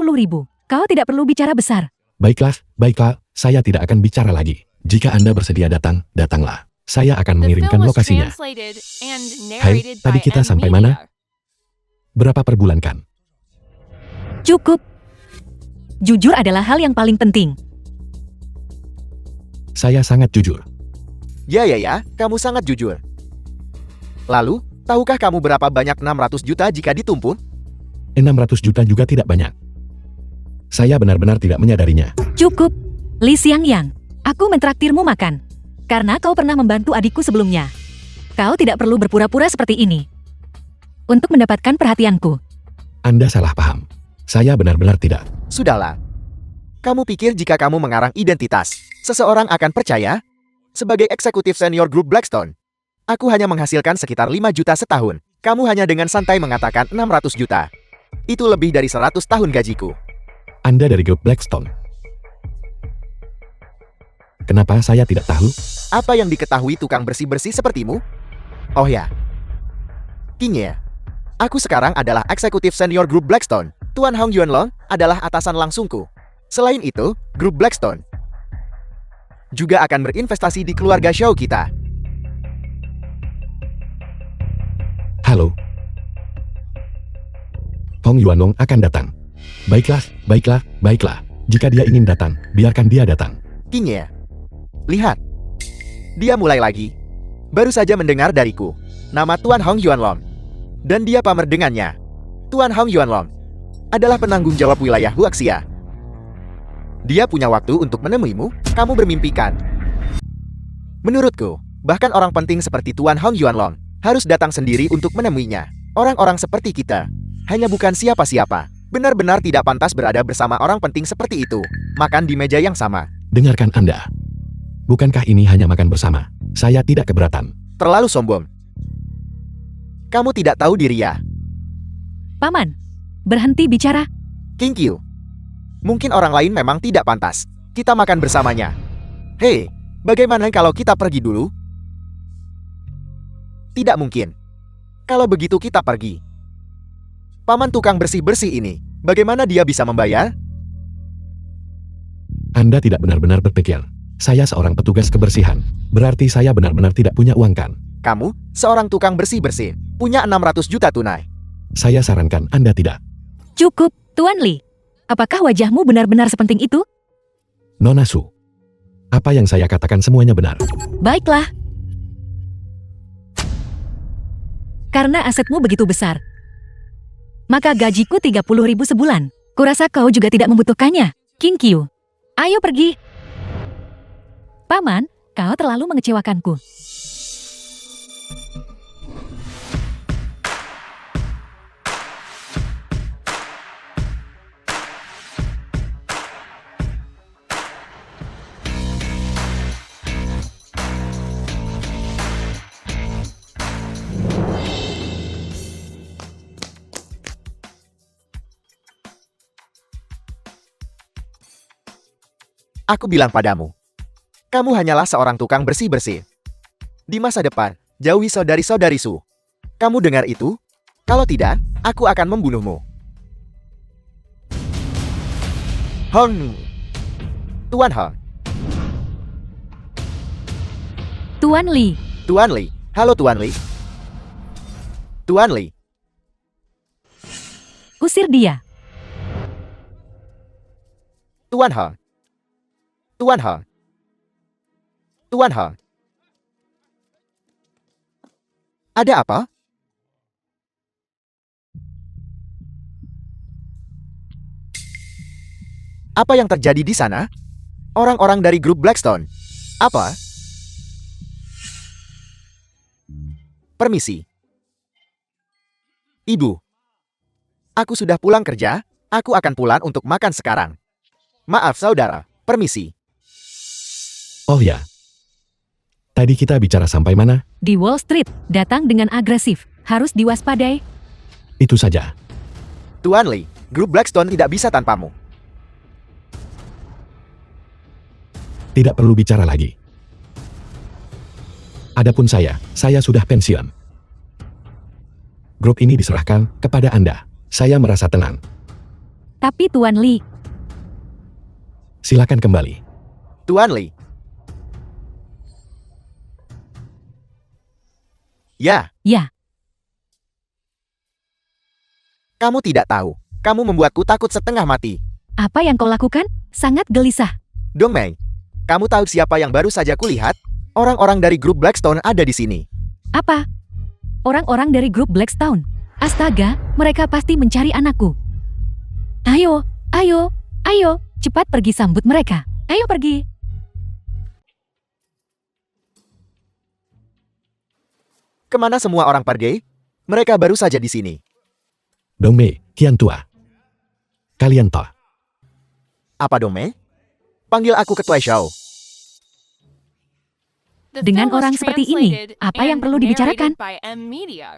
[SPEAKER 4] Kau tidak perlu bicara besar.
[SPEAKER 1] Baiklah, saya tidak akan bicara lagi. Jika Anda bersedia datang, datanglah. Saya akan
[SPEAKER 3] The
[SPEAKER 1] mengirimkan
[SPEAKER 3] film was
[SPEAKER 1] lokasinya.
[SPEAKER 3] translated and
[SPEAKER 1] Hai,
[SPEAKER 3] narrated
[SPEAKER 1] tadi
[SPEAKER 3] by
[SPEAKER 1] kita
[SPEAKER 3] M
[SPEAKER 1] sampai
[SPEAKER 3] Media.
[SPEAKER 1] mana? Berapa per bulan kan?
[SPEAKER 4] Cukup. Jujur adalah hal yang paling penting.
[SPEAKER 1] Saya sangat jujur.
[SPEAKER 2] Ya, kamu sangat jujur. Lalu, tahukah kamu berapa banyak 600 juta jika ditumpuk?
[SPEAKER 1] 600 juta juga tidak banyak. Saya benar-benar tidak menyadarinya.
[SPEAKER 4] Cukup. Li Xiangyang, aku mentraktirmu makan. Karena kau pernah membantu adikku sebelumnya. Kau tidak perlu berpura-pura seperti ini. Untuk mendapatkan perhatianku.
[SPEAKER 1] Anda salah paham. Saya benar-benar tidak.
[SPEAKER 2] Sudahlah. Kamu pikir jika kamu mengarang identitas, seseorang akan percaya? Sebagai eksekutif senior grup Blackstone, aku hanya menghasilkan sekitar 5 juta setahun. Kamu hanya dengan santai mengatakan 600 juta. Itu lebih dari 100 tahun gajiku.
[SPEAKER 1] Anda dari grup Blackstone. Kenapa saya tidak tahu?
[SPEAKER 2] Apa yang diketahui tukang bersih-bersih sepertimu? Oh ya. King. Aku sekarang adalah eksekutif senior grup Blackstone. Tuan Hong Yuanlong adalah atasan langsungku. Selain itu, grup Blackstone juga akan berinvestasi di keluarga Shou kita.
[SPEAKER 1] Halo. Hong Yuanlong akan datang. Baiklah. Jika dia ingin datang, biarkan dia datang.
[SPEAKER 2] King. Lihat. Dia mulai lagi. Baru saja mendengar dariku. Nama Tuan Hong Yuanlong. Dan dia pamer dengannya. Tuan Hong Yuanlong adalah penanggung jawab wilayah Huaxia. Dia punya waktu untuk menemuimu, kamu bermimpikan. Menurutku, bahkan orang penting seperti Tuan Hong Yuanlong harus datang sendiri untuk menemuinya. Orang-orang seperti kita hanya bukan siapa-siapa. Benar-benar tidak pantas berada bersama orang penting seperti itu. Makan di meja yang sama.
[SPEAKER 1] Dengarkan Anda. Bukankah ini hanya makan bersama? Saya tidak keberatan.
[SPEAKER 2] Terlalu sombong. Kamu tidak tahu diri ya.
[SPEAKER 4] Paman, berhenti bicara.
[SPEAKER 2] King Q. Mungkin orang lain memang tidak pantas. Kita makan bersamanya. Hei, bagaimana kalau kita pergi dulu? Tidak mungkin. Kalau begitu kita pergi. Paman tukang bersih-bersih ini, bagaimana dia bisa membayar?
[SPEAKER 1] Anda tidak benar-benar berpikir. Saya seorang petugas kebersihan. Berarti saya benar-benar tidak punya uang kan?
[SPEAKER 2] Kamu, seorang tukang bersih-bersih, punya 600 juta tunai.
[SPEAKER 1] Saya sarankan Anda tidak.
[SPEAKER 4] Cukup, Tuan Li. Apakah wajahmu benar-benar sepenting itu?
[SPEAKER 1] Nona Su. Apa yang saya katakan semuanya benar.
[SPEAKER 4] Baiklah. Karena asetmu begitu besar, maka gajiku 30.000 sebulan. Kurasa kau juga tidak membutuhkannya, King Q. Ayo pergi. Paman, kau terlalu mengecewakanku.
[SPEAKER 2] Aku bilang padamu, kamu hanyalah seorang tukang bersih-bersih. Di masa depan, jauhi saudari-saudarisu. Kamu dengar itu? Kalau tidak, aku akan membunuhmu. Hong. Tuan Hong.
[SPEAKER 4] Tuan Li,
[SPEAKER 2] Tuan Li. Halo Tuan Li. Tuan Li.
[SPEAKER 4] usir dia.
[SPEAKER 2] Tuan Hong. Tuan Hong. Tuan Hong. Ada apa? Apa yang terjadi di sana? Orang-orang dari grup Blackstone. Apa? Permisi. Ibu. Aku sudah pulang kerja, aku akan pulang untuk makan sekarang. Maaf saudara, permisi.
[SPEAKER 1] Oh ya. Tadi kita bicara sampai mana?
[SPEAKER 4] Di Wall Street, datang dengan agresif. Harus diwaspadai.
[SPEAKER 1] Itu saja.
[SPEAKER 2] Tuan Li, grup Blackstone tidak bisa tanpamu.
[SPEAKER 1] Tidak perlu bicara lagi. Adapun saya sudah pensiun. Grup ini diserahkan kepada Anda. Saya merasa tenang.
[SPEAKER 4] Tapi Tuan Li,
[SPEAKER 1] Silakan kembali.
[SPEAKER 2] Tuan Li. Ya,
[SPEAKER 4] Ya,
[SPEAKER 2] kamu tidak tahu. Kamu membuatku takut setengah mati.
[SPEAKER 4] apa yang kau lakukan? Sangat gelisah.
[SPEAKER 2] Dongmei, kamu tahu siapa yang baru saja kulihat? Orang-orang dari grup Blackstone ada di sini.
[SPEAKER 4] Apa? Orang-orang dari grup Blackstone. Astaga, mereka pasti mencari anakku. Ayo, ayo, ayo, cepat pergi sambut mereka. Ayo pergi.
[SPEAKER 2] Kemana semua orang pergi? Mereka baru saja di sini.
[SPEAKER 1] Dongmei, kian tua. Kalian toh.
[SPEAKER 2] Apa Dongmei? Panggil aku Ketua Xiao.
[SPEAKER 3] The
[SPEAKER 4] Dengan
[SPEAKER 3] film was
[SPEAKER 4] orang seperti ini,
[SPEAKER 3] translated
[SPEAKER 4] apa yang
[SPEAKER 3] and
[SPEAKER 4] perlu dibicarakan?
[SPEAKER 3] narrated by M Media.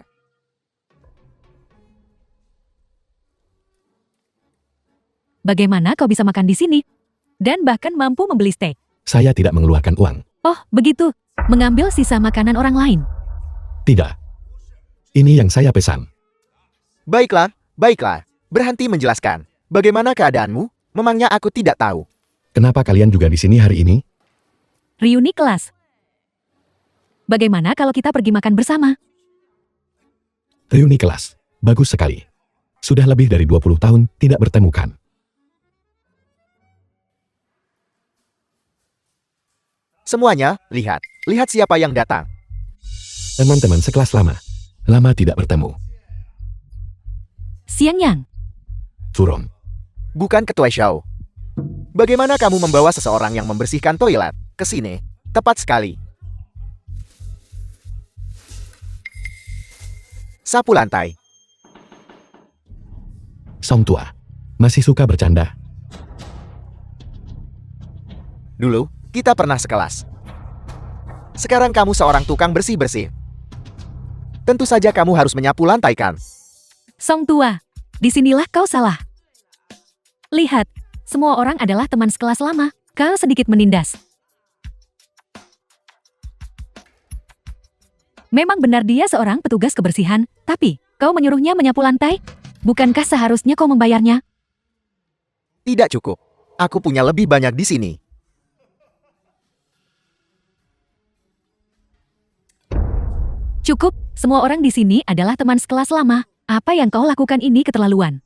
[SPEAKER 4] Bagaimana kau bisa makan di sini? Dan bahkan mampu membeli steak.
[SPEAKER 1] Saya tidak mengeluarkan uang.
[SPEAKER 4] Oh, begitu. Mengambil sisa makanan orang lain.
[SPEAKER 1] Tidak. Ini yang saya pesan.
[SPEAKER 2] Baiklah, baiklah. Berhenti menjelaskan. Bagaimana keadaanmu? Memangnya aku tidak tahu.
[SPEAKER 1] Kenapa kalian juga di sini hari ini?
[SPEAKER 4] Reuni kelas. Bagaimana kalau kita pergi makan bersama?
[SPEAKER 1] Reuni kelas. Bagus sekali. Sudah lebih dari 20 tahun tidak bertemukan.
[SPEAKER 2] Semuanya, lihat. Lihat siapa yang datang.
[SPEAKER 1] Teman-teman sekelas lama. Lama tidak bertemu.
[SPEAKER 4] Siang Yang.
[SPEAKER 1] Furon.
[SPEAKER 2] Bukan Ketua Xiao. Bagaimana kamu membawa seseorang yang membersihkan toilet ke sini? Tepat sekali. Sapu lantai.
[SPEAKER 1] Song tua. Masih suka bercanda.
[SPEAKER 2] Dulu, kita pernah sekelas. Sekarang kamu seorang tukang bersih-bersih. Tentu saja kamu harus menyapu lantai kan?
[SPEAKER 4] Song tua. Disinilah kau salah. Lihat, semua orang adalah teman sekelas lama. Kau sedikit menindas. Memang benar dia seorang petugas kebersihan, tapi kau menyuruhnya menyapu lantai? Bukankah seharusnya kau membayarnya?
[SPEAKER 2] Tidak cukup. Aku punya lebih banyak di sini.
[SPEAKER 4] Cukup, semua orang di sini adalah teman sekelas lama. Apa yang kau lakukan ini keterlaluan.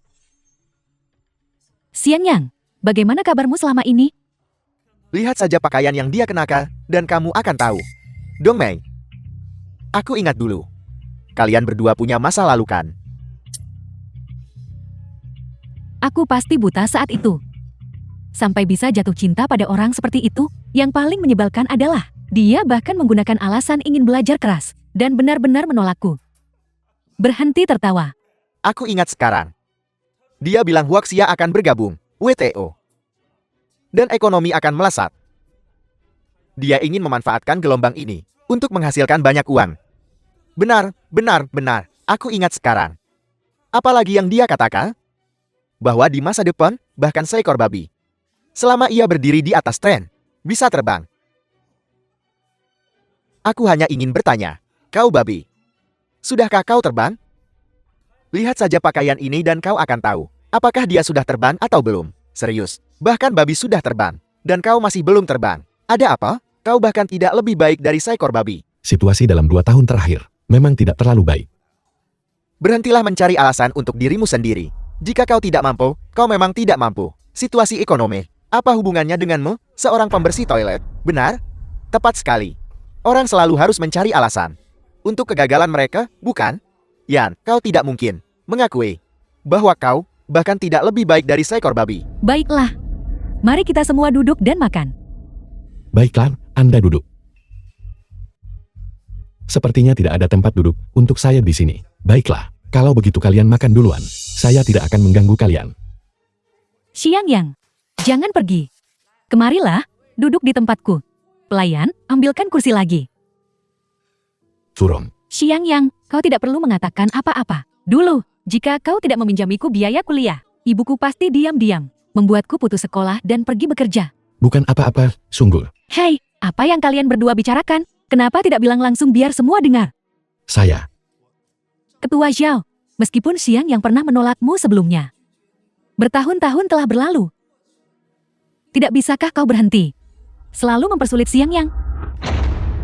[SPEAKER 4] Siang Yang, bagaimana kabarmu selama ini?
[SPEAKER 2] Lihat saja pakaian yang dia kenakan, dan kamu akan tahu. Dongmei, aku ingat dulu. Kalian berdua punya masa lalu kan?
[SPEAKER 4] Aku pasti buta saat itu. Sampai bisa jatuh cinta pada orang seperti itu, yang paling menyebalkan adalah dia bahkan menggunakan alasan ingin belajar keras dan benar-benar menolakku. Berhenti tertawa.
[SPEAKER 2] Aku ingat sekarang. Dia bilang Huaxia akan bergabung, WTO. Dan ekonomi akan melesat. Dia ingin memanfaatkan gelombang ini untuk menghasilkan banyak uang. Benar, benar, benar. Aku ingat sekarang. Apalagi yang dia katakan? Bahwa di masa depan, bahkan seekor babi, selama ia berdiri di atas tren, bisa terbang. Aku hanya ingin bertanya, kau babi, sudahkah kau terbang? Lihat saja pakaian ini dan kau akan tahu, apakah dia sudah terbang atau belum. Serius, bahkan babi sudah terbang, dan kau masih belum terbang. Ada apa? Kau bahkan tidak lebih baik dari seekor babi.
[SPEAKER 1] Situasi dalam 2 tahun terakhir memang tidak terlalu baik.
[SPEAKER 2] Berhentilah mencari alasan untuk dirimu sendiri. Jika kau tidak mampu, kau memang tidak mampu. Situasi ekonomi, apa hubungannya denganmu, seorang pembersih toilet? Benar? Tepat sekali. Orang selalu harus mencari alasan. Untuk kegagalan mereka, bukan? Yan, kau tidak mungkin mengakui bahwa kau bahkan tidak lebih baik dari seekor babi.
[SPEAKER 4] Baiklah. Mari kita semua duduk dan makan.
[SPEAKER 1] Baiklah, Anda duduk. Sepertinya tidak ada tempat duduk untuk saya di sini. Baiklah, kalau begitu kalian makan duluan. Saya tidak akan mengganggu kalian.
[SPEAKER 4] Siang Yang, jangan pergi. Kemarilah, duduk di tempatku. Pelayan, ambilkan kursi lagi.
[SPEAKER 1] Furon.
[SPEAKER 4] Siang Yang, kau tidak perlu mengatakan apa-apa. Dulu, jika kau tidak meminjamiku biaya kuliah, ibuku pasti diam-diam membuatku putus sekolah dan pergi bekerja.
[SPEAKER 1] Bukan apa-apa, sungguh.
[SPEAKER 4] Hei, apa yang kalian berdua bicarakan? Kenapa tidak bilang langsung biar semua dengar?
[SPEAKER 1] Saya.
[SPEAKER 4] Ketua Zhao, meskipun Siang Yang pernah menolakmu sebelumnya. Bertahun-tahun telah berlalu. Tidak bisakah kau berhenti? Selalu mempersulit Siang Yang.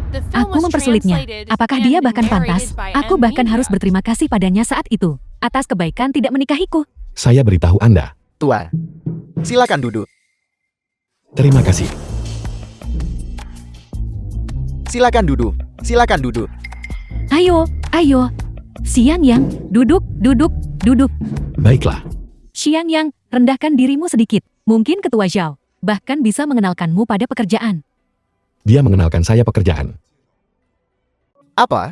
[SPEAKER 3] The The film
[SPEAKER 4] Aku
[SPEAKER 3] was
[SPEAKER 4] mempersulitnya.
[SPEAKER 3] translated
[SPEAKER 4] Apakah
[SPEAKER 3] and
[SPEAKER 4] dia bahkan pantas?
[SPEAKER 3] narrated by
[SPEAKER 4] Aku
[SPEAKER 3] M.
[SPEAKER 4] bahkan harus
[SPEAKER 3] Media.
[SPEAKER 4] berterima kasih padanya saat itu. Atas kebaikan tidak menikahiku.
[SPEAKER 1] Saya beritahu Anda.
[SPEAKER 2] Tua. Silakan duduk.
[SPEAKER 1] Terima kasih.
[SPEAKER 2] Silakan duduk. Silakan duduk.
[SPEAKER 4] Ayo, ayo. Siang Yang, duduk, duduk, duduk.
[SPEAKER 1] Baiklah.
[SPEAKER 4] Xiang Yang, rendahkan dirimu sedikit. Mungkin Ketua Zhao bahkan bisa mengenalkanmu pada pekerjaan.
[SPEAKER 1] Dia mengenalkan saya pekerjaan.
[SPEAKER 2] Apa?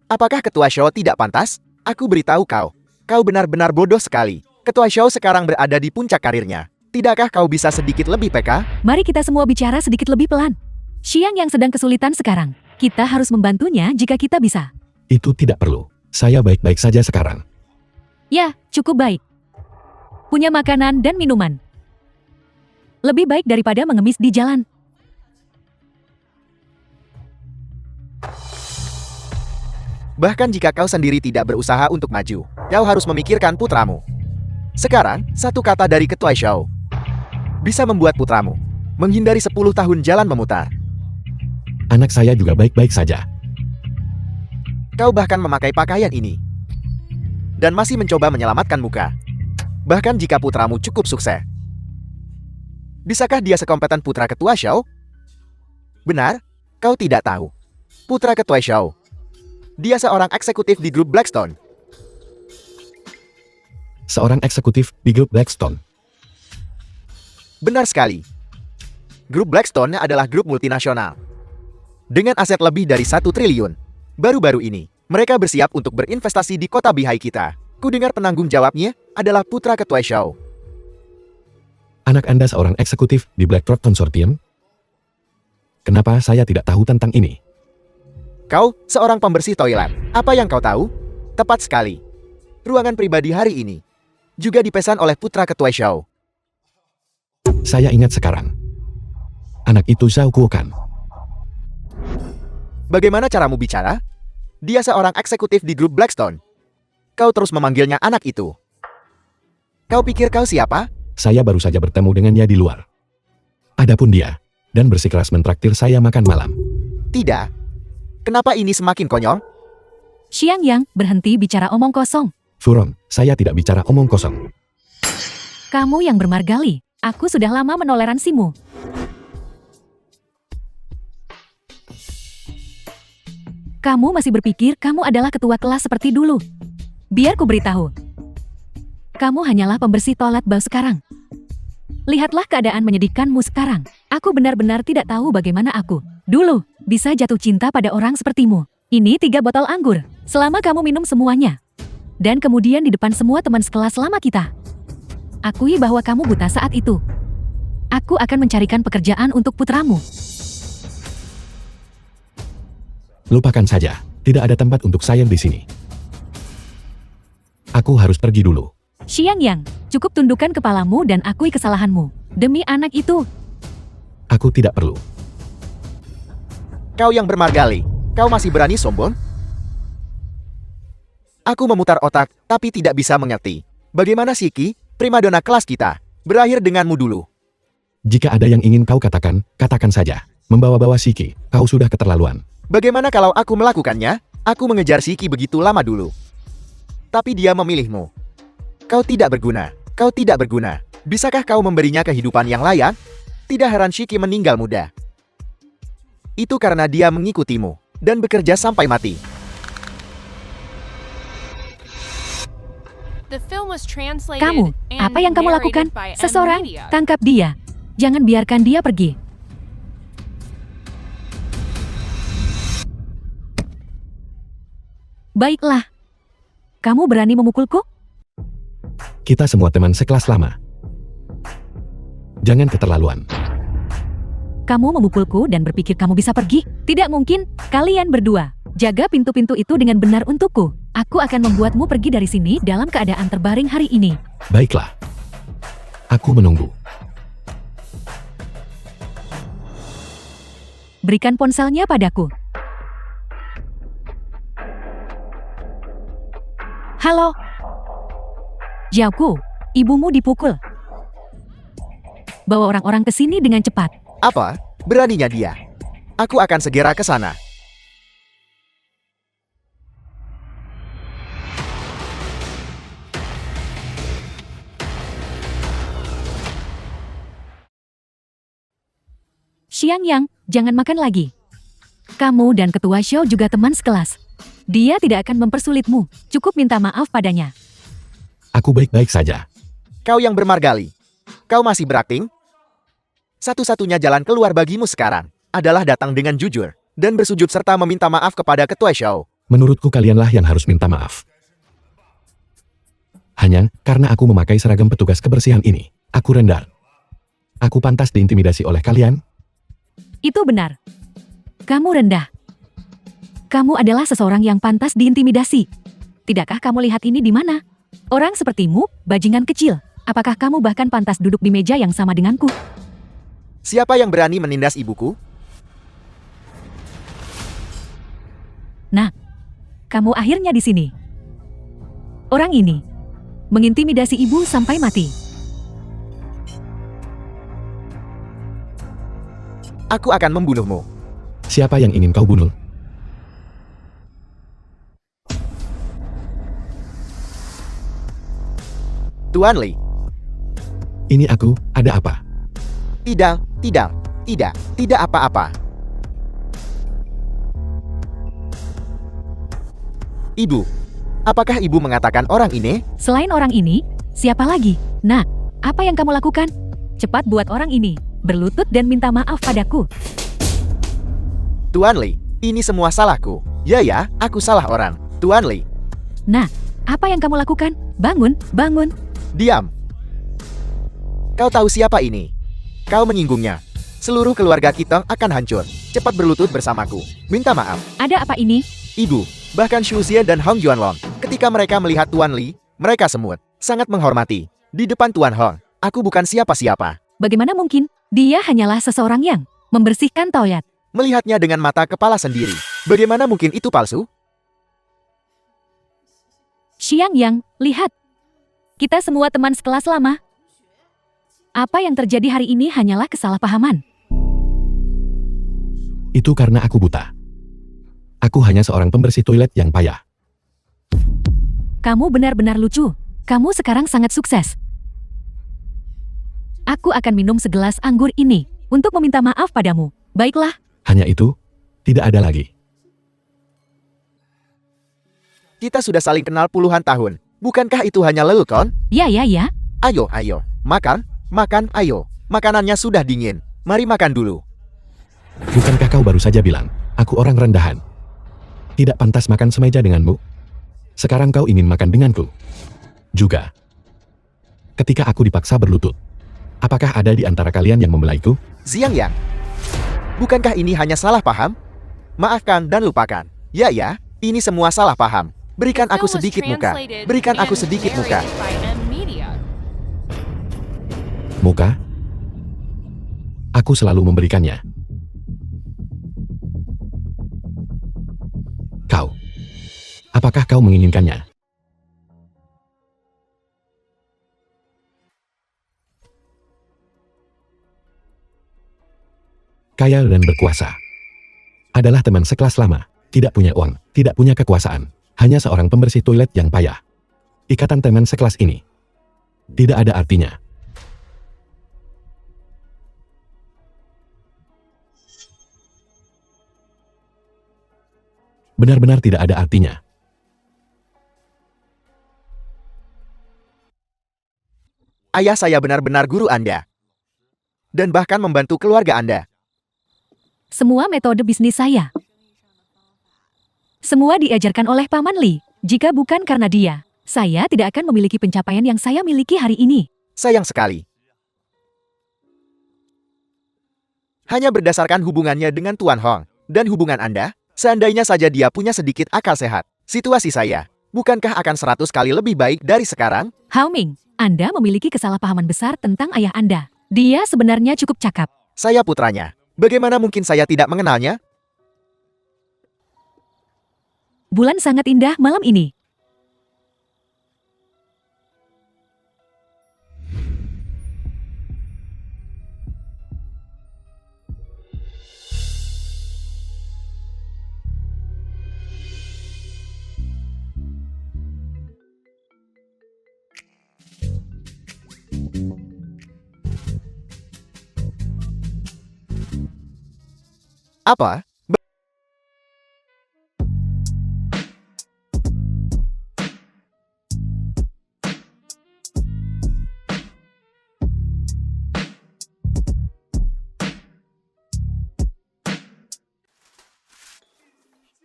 [SPEAKER 2] Apakah Ketua Shao tidak pantas? Aku beritahu kau. Kau benar-benar bodoh sekali. Ketua Shao sekarang berada di puncak karirnya. Tidakkah kau bisa sedikit lebih peka?
[SPEAKER 4] Mari kita semua bicara sedikit lebih pelan. Xiang Yang sedang kesulitan sekarang. Kita harus membantunya jika kita bisa.
[SPEAKER 1] Itu tidak perlu. Saya baik-baik saja sekarang.
[SPEAKER 4] Ya, cukup baik. Punya makanan dan minuman. Lebih baik daripada mengemis di jalan.
[SPEAKER 2] Bahkan jika kau sendiri tidak berusaha untuk maju, kau harus memikirkan putramu. Sekarang, satu kata dari Ketua Shao bisa membuat putramu menghindari 10 tahun jalan memutar.
[SPEAKER 1] Anak saya juga baik-baik saja.
[SPEAKER 2] Kau bahkan memakai pakaian ini dan masih mencoba menyelamatkan muka. Bahkan jika putramu cukup sukses. Bisakah dia sekompeten putra Ketua Shao? Benar, kau tidak tahu. Putra Ketua Shao. Dia seorang eksekutif di grup Blackstone.
[SPEAKER 1] Seorang eksekutif di grup Blackstone.
[SPEAKER 2] Benar sekali. Grup Blackstone adalah grup multinasional dengan aset lebih dari 1 triliun. Baru-baru ini, mereka bersiap untuk berinvestasi di kota Bihai kita. Kudengar penanggung jawabnya adalah putra Ketua Shao.
[SPEAKER 1] Anak Anda seorang eksekutif di BlackRock Consortium? Kenapa saya tidak tahu tentang ini?
[SPEAKER 2] Kau, seorang pembersih toilet. Apa yang kau tahu? Tepat sekali. Ruangan pribadi hari ini juga dipesan oleh putra Ketua Shao.
[SPEAKER 1] Saya ingat sekarang. Anak itu Zhao Kuokan.
[SPEAKER 2] Bagaimana caramu bicara? Dia seorang eksekutif di grup Blackstone. Kau terus memanggilnya anak itu. Kau pikir kau siapa?
[SPEAKER 1] Saya baru saja bertemu dengannya di luar. Adapun dia, dan bersikeras mentraktir saya makan malam.
[SPEAKER 2] Tidak. Kenapa ini semakin konyol?
[SPEAKER 4] Xiang Yang, berhenti bicara omong kosong.
[SPEAKER 1] Furon, saya tidak bicara omong kosong.
[SPEAKER 4] Kamu yang bermargali. Aku sudah lama menoleransimu. Kamu masih berpikir kamu adalah ketua kelas seperti dulu. Biar ku beritahu. Kamu hanyalah pembersih toilet bau sekarang. Lihatlah keadaan menyedihkanmu sekarang. Aku benar-benar tidak tahu bagaimana aku dulu bisa jatuh cinta pada orang sepertimu. Ini 3 botol anggur. Selama kamu minum semuanya. Dan kemudian di depan semua teman sekelas lama kita. Akui bahwa kamu buta saat itu. Aku akan mencarikan pekerjaan untuk putramu.
[SPEAKER 1] Lupakan saja, tidak ada tempat untuk saya di sini. Aku harus pergi dulu.
[SPEAKER 4] Xiang Yang, cukup tundukkan kepalamu dan akui kesalahanmu. Demi anak itu.
[SPEAKER 1] Aku tidak perlu.
[SPEAKER 2] Kau yang bermargali. Kau masih berani sombong? Aku memutar otak, tapi tidak bisa mengerti. Bagaimana Shiki, primadona kelas kita, berakhir denganmu dulu.
[SPEAKER 1] Jika ada yang ingin kau katakan, katakan saja. Membawa-bawa Shiki, kau sudah keterlaluan.
[SPEAKER 2] Bagaimana kalau aku melakukannya? Aku mengejar Shiki begitu lama dulu. Tapi dia memilihmu. Kau tidak berguna. Kau tidak berguna. Bisakah kau memberinya kehidupan yang layak? Tidak heran Shiki meninggal muda. Itu karena dia mengikutimu dan bekerja sampai mati.
[SPEAKER 3] The film was translated
[SPEAKER 4] Kamu,
[SPEAKER 3] and
[SPEAKER 4] apa yang kamu lakukan?
[SPEAKER 3] narrated by M.
[SPEAKER 4] Seseorang,
[SPEAKER 3] Media.
[SPEAKER 4] tangkap dia. Jangan biarkan dia pergi. Baiklah. Kamu berani memukulku?
[SPEAKER 1] Kita semua teman sekelas lama. Jangan keterlaluan.
[SPEAKER 4] Kamu memukulku dan berpikir kamu bisa pergi? Tidak mungkin, kalian berdua. Jaga pintu-pintu itu dengan benar untukku. Aku akan membuatmu pergi dari sini dalam keadaan terbaring hari ini.
[SPEAKER 1] Baiklah. Aku menunggu.
[SPEAKER 4] Berikan ponselnya padaku. Halo. Zhaoku, ibumu dipukul. Bawa orang-orang ke sini dengan cepat.
[SPEAKER 2] Apa? Beraninya dia. Aku akan segera ke sana.
[SPEAKER 4] Xiang Yang, jangan makan lagi. Kamu dan ketua Xiao juga teman sekelas. Dia tidak akan mempersulitmu, cukup minta maaf padanya.
[SPEAKER 1] Aku baik-baik saja.
[SPEAKER 2] Kau yang bermargali. Kau masih berakting? Satu-satunya jalan keluar bagimu sekarang adalah datang dengan jujur dan bersujud serta meminta maaf kepada ketua Xiao.
[SPEAKER 1] Menurutku kalianlah yang harus minta maaf. Hanya karena aku memakai seragam petugas kebersihan ini, aku rendah. Aku pantas diintimidasi oleh kalian?
[SPEAKER 4] Itu benar. Kamu rendah. Kamu adalah seseorang yang pantas diintimidasi. Tidakkah kamu lihat ini di mana? Orang sepertimu, bajingan kecil. Apakah kamu bahkan pantas duduk di meja yang sama denganku?
[SPEAKER 2] Siapa yang berani menindas ibuku?
[SPEAKER 4] Nah, kamu akhirnya di sini. Orang ini mengintimidasi ibu sampai mati.
[SPEAKER 2] Aku akan membunuhmu.
[SPEAKER 1] Siapa yang ingin kau bunuh?
[SPEAKER 2] Tuan Li.
[SPEAKER 1] Ini aku, ada apa?
[SPEAKER 2] Tidak apa-apa. Ibu, apakah ibu mengatakan orang ini?
[SPEAKER 4] Selain orang ini, siapa lagi? Nah, apa yang kamu lakukan? Cepat buat orang ini berlutut dan minta maaf padaku.
[SPEAKER 2] Tuan Li, ini semua salahku. Ya, aku salah orang. Tuan Li,
[SPEAKER 4] Nah, apa yang kamu lakukan? Bangun, bangun.
[SPEAKER 2] diam. Kau tahu siapa ini? Kau menyinggungnya. Seluruh keluarga kita akan hancur. Cepat berlutut bersamaku. Minta maaf.
[SPEAKER 4] Ada apa ini?
[SPEAKER 2] Ibu, bahkan Xu Xie dan Hong Yuanlong, ketika mereka melihat Tuan Li, mereka semut, sangat menghormati. Di depan Tuan Hong, aku bukan siapa-siapa.
[SPEAKER 4] Bagaimana mungkin? Dia hanyalah seseorang yang membersihkan toilet.
[SPEAKER 2] Melihatnya dengan mata kepala sendiri. Bagaimana mungkin itu palsu?
[SPEAKER 4] Xiang Yang, lihat. Kita semua teman sekelas lama. Apa yang terjadi hari ini hanyalah kesalahpahaman.
[SPEAKER 1] Itu karena aku buta. Aku hanya seorang pembersih toilet yang payah.
[SPEAKER 4] Kamu benar-benar lucu. Kamu sekarang sangat sukses. Aku akan minum segelas anggur ini untuk meminta maaf padamu. Baiklah,
[SPEAKER 1] Hanya itu, tidak ada lagi.
[SPEAKER 2] Kita sudah saling kenal puluhan tahun. Bukankah itu hanya lelucon?
[SPEAKER 4] ya.
[SPEAKER 2] Ayo. Makan, ayo. Makanannya sudah dingin. Mari makan dulu.
[SPEAKER 1] Bukankah kau baru saja bilang, aku orang rendahan? Tidak pantas makan semeja denganmu? Sekarang kau ingin makan denganku? Juga. Ketika aku dipaksa berlutut, apakah ada di antara kalian yang membelaiku?
[SPEAKER 2] Xiang Yang, bukankah ini hanya salah paham? Maafkan dan lupakan. Ya, ini semua salah paham. Berikan
[SPEAKER 3] The
[SPEAKER 2] aku
[SPEAKER 3] film was
[SPEAKER 2] sedikit muka.
[SPEAKER 3] translated
[SPEAKER 2] Berikan aku
[SPEAKER 3] and
[SPEAKER 2] sedikit muka.
[SPEAKER 3] narrated by M Media.
[SPEAKER 1] Muka? Aku selalu memberikannya. Kau. Apakah kau menginginkannya? Kaya dan berkuasa. Adalah teman sekelas lama, tidak punya uang, tidak punya kekuasaan, hanya seorang pembersih toilet yang payah. Ikatan teman sekelas ini tidak ada artinya. Benar-benar tidak ada artinya.
[SPEAKER 2] Ayah saya benar-benar guru Anda. Dan bahkan membantu keluarga Anda.
[SPEAKER 4] Semua metode bisnis saya. Semua diajarkan oleh Paman Li. Jika bukan karena dia, saya tidak akan memiliki pencapaian yang saya miliki hari ini.
[SPEAKER 2] Sayang sekali. Hanya berdasarkan hubungannya dengan Tuan Hong dan hubungan Anda, seandainya saja dia punya sedikit akal sehat, situasi saya, bukankah akan 100 kali lebih baik dari sekarang?
[SPEAKER 4] Hao Ming, Anda memiliki kesalahpahaman besar tentang ayah Anda. Dia sebenarnya cukup cakap.
[SPEAKER 2] Saya putranya. Bagaimana mungkin saya tidak mengenalnya?
[SPEAKER 4] Bulan sangat indah malam ini.
[SPEAKER 2] Apa?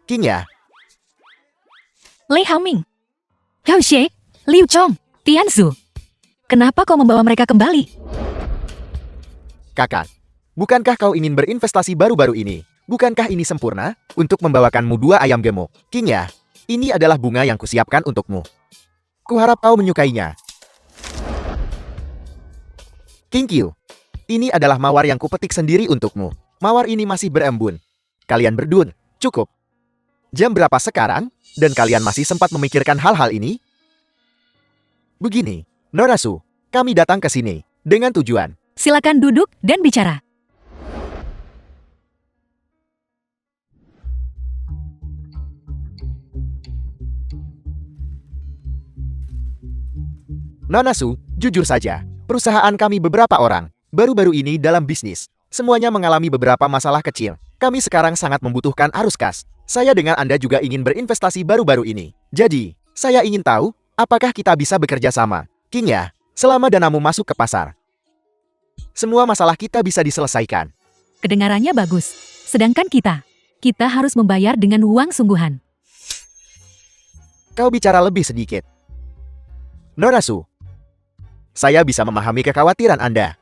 [SPEAKER 2] King ya?
[SPEAKER 4] Lei Haoming, Hao Xie, Liu Chong, Tianzu. Kenapa kau membawa mereka kembali?
[SPEAKER 2] Kakak, bukankah kau ingin berinvestasi baru-baru ini? Bukankah ini sempurna untuk membawakanmu 2 ayam gemuk? King ya, ini adalah bunga yang kusiapkan untukmu. Kuharap kau menyukainya. King Qiu, ini adalah mawar yang kupetik sendiri untukmu. Mawar ini masih berembun. Kalian berdua, cukup. Jam berapa sekarang? Dan kalian masih sempat memikirkan hal-hal ini? Begini, Norasu, kami datang ke sini dengan tujuan.
[SPEAKER 4] Silakan duduk dan bicara.
[SPEAKER 2] Nonasu, jujur saja, perusahaan kami beberapa orang, baru-baru ini dalam bisnis. Semuanya mengalami beberapa masalah kecil. Kami sekarang sangat membutuhkan arus kas. Saya dengan Anda juga ingin berinvestasi baru-baru ini. Jadi, saya ingin tahu, apakah kita bisa bekerja sama? King ya, selama danamu masuk ke pasar, semua masalah kita bisa diselesaikan.
[SPEAKER 4] Kedengarannya bagus. Sedangkan kita harus membayar dengan uang sungguhan.
[SPEAKER 2] Kau bicara lebih sedikit. Norasu, saya bisa memahami kekhawatiran Anda.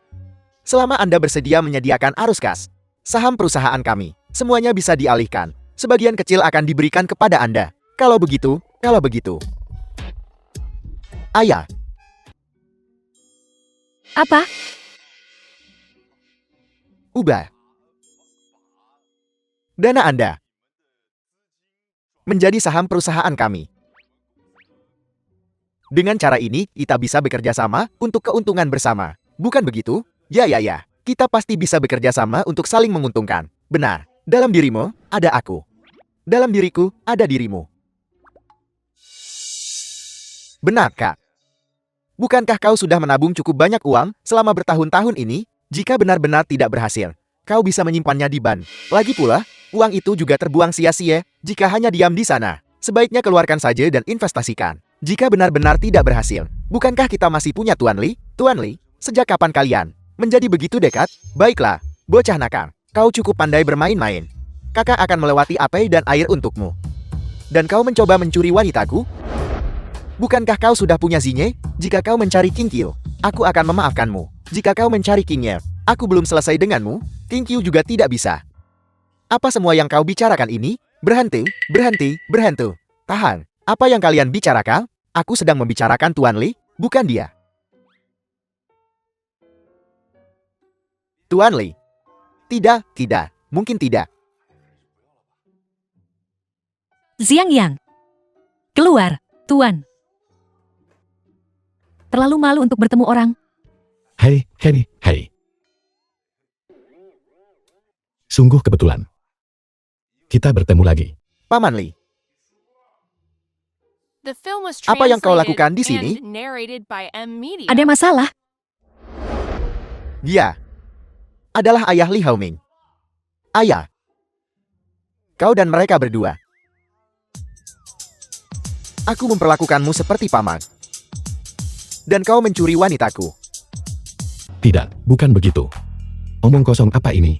[SPEAKER 2] Selama Anda bersedia menyediakan arus kas, saham perusahaan kami, semuanya bisa dialihkan. Sebagian kecil akan diberikan kepada Anda. Kalau begitu. Ayah,
[SPEAKER 4] Apa?
[SPEAKER 2] ubah dana Anda menjadi saham perusahaan kami. Dengan cara ini, kita bisa bekerja sama untuk keuntungan bersama. Bukan begitu? Ya. Kita pasti bisa bekerja sama untuk saling menguntungkan. Benar. Dalam dirimu, ada aku. Dalam diriku, ada dirimu. Benar, Kak. Bukankah kau sudah menabung cukup banyak uang selama bertahun-tahun ini? Jika benar-benar tidak berhasil, kau bisa menyimpannya di bank. Lagi pula, uang itu juga terbuang sia-sia jika hanya diam di sana. Sebaiknya keluarkan saja dan investasikan. Jika benar-benar tidak berhasil, bukankah kita masih punya Tuan Li? Tuan Li, sejak kapan kalian menjadi begitu dekat? Baiklah, bocah nakal, kau cukup pandai bermain-main. Kakak akan melewati api dan air untukmu. Dan kau mencoba mencuri wanitaku? Bukankah kau sudah punya Zinye? Jika kau mencari King Qiu, aku akan memaafkanmu. Jika kau mencari King Ye, aku belum selesai denganmu. King Qiu juga tidak bisa. Apa semua yang kau bicarakan ini? Berhenti. Tahan. Apa yang kalian bicarakan? Aku sedang membicarakan Tuan Li, bukan dia. Tuan Li. Tidak. Mungkin tidak.
[SPEAKER 4] Xiang Yang. Keluar, Tuan. Terlalu malu untuk bertemu orang.
[SPEAKER 1] Hei. Sungguh kebetulan. Kita bertemu lagi.
[SPEAKER 2] Paman Li,
[SPEAKER 3] The film was
[SPEAKER 2] Apa yang kau
[SPEAKER 3] translated
[SPEAKER 2] lakukan di sini?
[SPEAKER 3] and narrated by M Media.
[SPEAKER 4] Ada masalah?
[SPEAKER 2] dia adalah ayah Li Haoming. Ayah, kau dan mereka berdua. Aku memperlakukanmu seperti paman. Dan kau mencuri wanitaku.
[SPEAKER 1] Tidak, bukan begitu. Omong kosong apa ini?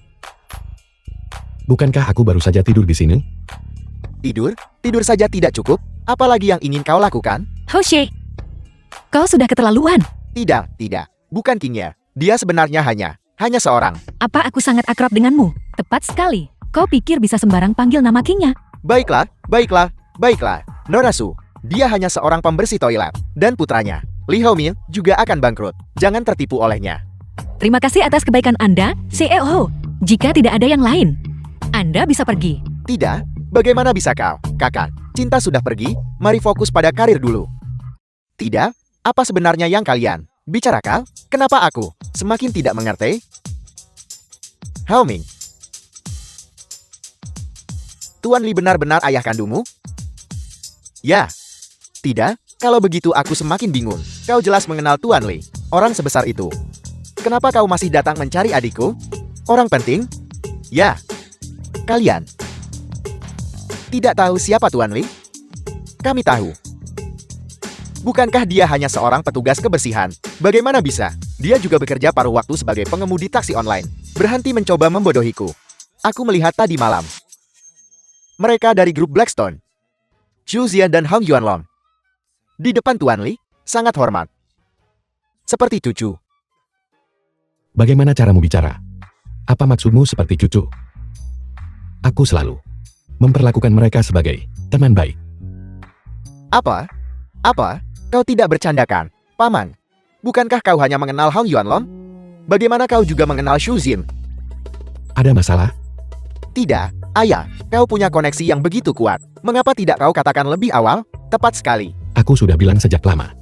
[SPEAKER 1] Bukankah aku baru saja tidur di sini?
[SPEAKER 2] Tidur? Tidur saja tidak cukup? Apalagi yang ingin kau lakukan?
[SPEAKER 4] Hao Xie, kau sudah keterlaluan.
[SPEAKER 2] Tidak. Bukan King Ye. Dia sebenarnya hanya seorang.
[SPEAKER 4] Apa aku sangat akrab denganmu? Tepat sekali. Kau pikir bisa sembarang panggil nama Kingnya?
[SPEAKER 2] Baiklah. Norasu, dia hanya seorang pembersih toilet. Dan putranya, Li Haoming, juga akan bangkrut. Jangan tertipu olehnya.
[SPEAKER 4] Terima kasih atas kebaikan Anda, CEO. Jika tidak ada yang lain, Anda bisa pergi.
[SPEAKER 2] Tidak? Bagaimana bisa kau? Kakak, cinta sudah pergi, mari fokus pada karir dulu. Tidak? Apa sebenarnya yang kalian bicarakan? Kenapa aku semakin tidak mengerti? Haoming, Tuan Li benar-benar ayah kandungmu? Ya. Tidak? Kalau begitu aku semakin bingung. Kau jelas mengenal Tuan Li, orang sebesar itu. Kenapa kau masih datang mencari adikku? Orang penting? Ya. Kalian tidak tahu siapa Tuan Lee? Kami tahu. Bukankah dia hanya seorang petugas kebersihan? Bagaimana bisa? Dia juga bekerja paruh waktu sebagai pengemudi taksi online. Berhenti mencoba membodohiku. Aku melihat tadi malam. Mereka dari grup Blackstone. Xu Zian dan Hong Yuanlong. Di depan Tuan Lee, sangat hormat. Seperti cucu.
[SPEAKER 1] Bagaimana caramu bicara? Apa maksudmu seperti cucu? Aku selalu memperlakukan mereka sebagai teman baik.
[SPEAKER 2] Apa? Apa? Kau tidak bercandakan, Paman? Bukankah kau hanya mengenal Hong Yuanlong? Bagaimana kau juga mengenal Xu Zian?
[SPEAKER 1] Ada masalah?
[SPEAKER 2] Tidak, ayah. Kau punya koneksi yang begitu kuat. Mengapa tidak kau katakan lebih awal? Tepat sekali.
[SPEAKER 1] Aku sudah bilang sejak lama.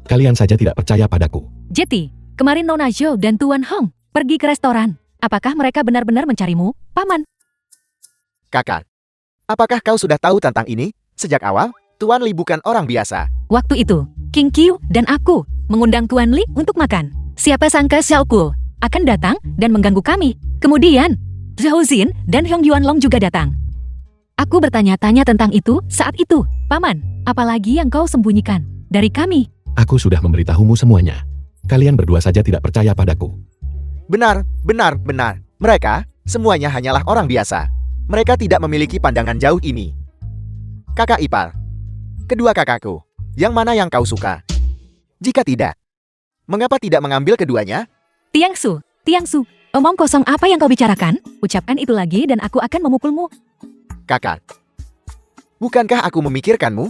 [SPEAKER 1] Kalian saja tidak percaya padaku.
[SPEAKER 4] Jetty, kemarin Nona Zhou dan Tuan Hong pergi ke restoran. Apakah mereka benar-benar mencarimu, Paman?
[SPEAKER 2] Kakak, apakah kau sudah tahu tentang ini? Sejak awal, Tuan Lee bukan orang biasa.
[SPEAKER 4] Waktu itu, King Qiu dan aku mengundang Tuan Lee untuk makan. Siapa sangka Xiao Ku akan datang dan mengganggu kami. Kemudian, Zhou Zin dan Hong Yuanlong juga datang. Aku bertanya-tanya tentang itu saat itu. Paman, apalagi yang kau sembunyikan dari kami?
[SPEAKER 1] Aku sudah memberitahumu semuanya. Kalian berdua saja tidak percaya padaku.
[SPEAKER 2] Benar. Mereka, semuanya hanyalah orang biasa. Mereka tidak memiliki pandangan jauh ini. Kakak ipar. Kedua kakakku. Yang mana yang kau suka? Jika tidak, mengapa tidak mengambil keduanya?
[SPEAKER 4] Tiang Su, omong kosong apa yang kau bicarakan? Ucapkan itu lagi dan aku akan memukulmu.
[SPEAKER 2] Kakak. Bukankah aku memikirkanmu?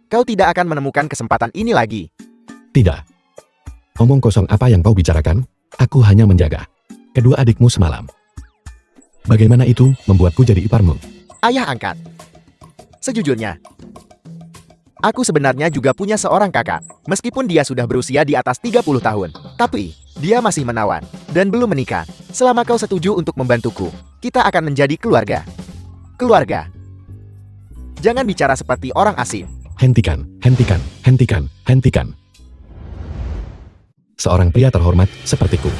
[SPEAKER 2] Kau tidak akan menemukan kesempatan ini lagi.
[SPEAKER 1] Tidak. Omong kosong apa yang kau bicarakan? Aku hanya menjaga kedua adikmu semalam. Bagaimana itu membuatku jadi iparmu?
[SPEAKER 2] Ayah angkat. Sejujurnya, aku sebenarnya juga punya seorang kakak. Meskipun dia sudah berusia di atas 30 tahun. Tapi, dia masih menawan dan belum menikah. Selama kau setuju untuk membantuku, kita akan menjadi keluarga. Keluarga. Jangan bicara seperti orang asing.
[SPEAKER 1] Hentikan. Seorang pria terhormat sepertiku.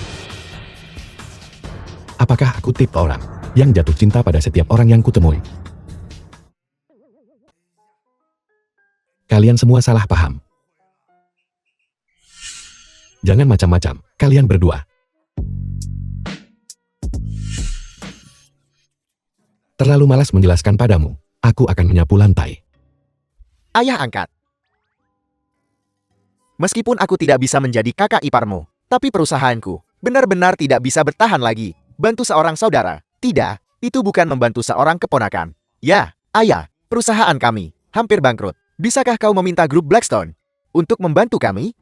[SPEAKER 1] Apakah aku tipe orang yang jatuh cinta pada setiap orang yang kutemui? Kalian semua salah paham. Jangan macam-macam, kalian berdua. Terlalu malas menjelaskan padamu. Aku akan menyapu lantai.
[SPEAKER 2] Ayah angkat. Meskipun aku tidak bisa menjadi kakak iparmu, tapi perusahaanku benar-benar tidak bisa bertahan lagi. Bantu seorang saudara. Tidak, itu bukan membantu seorang keponakan. Ya, ayah, perusahaan kami hampir bangkrut. Bisakah kau meminta grup Blackstone untuk membantu kami?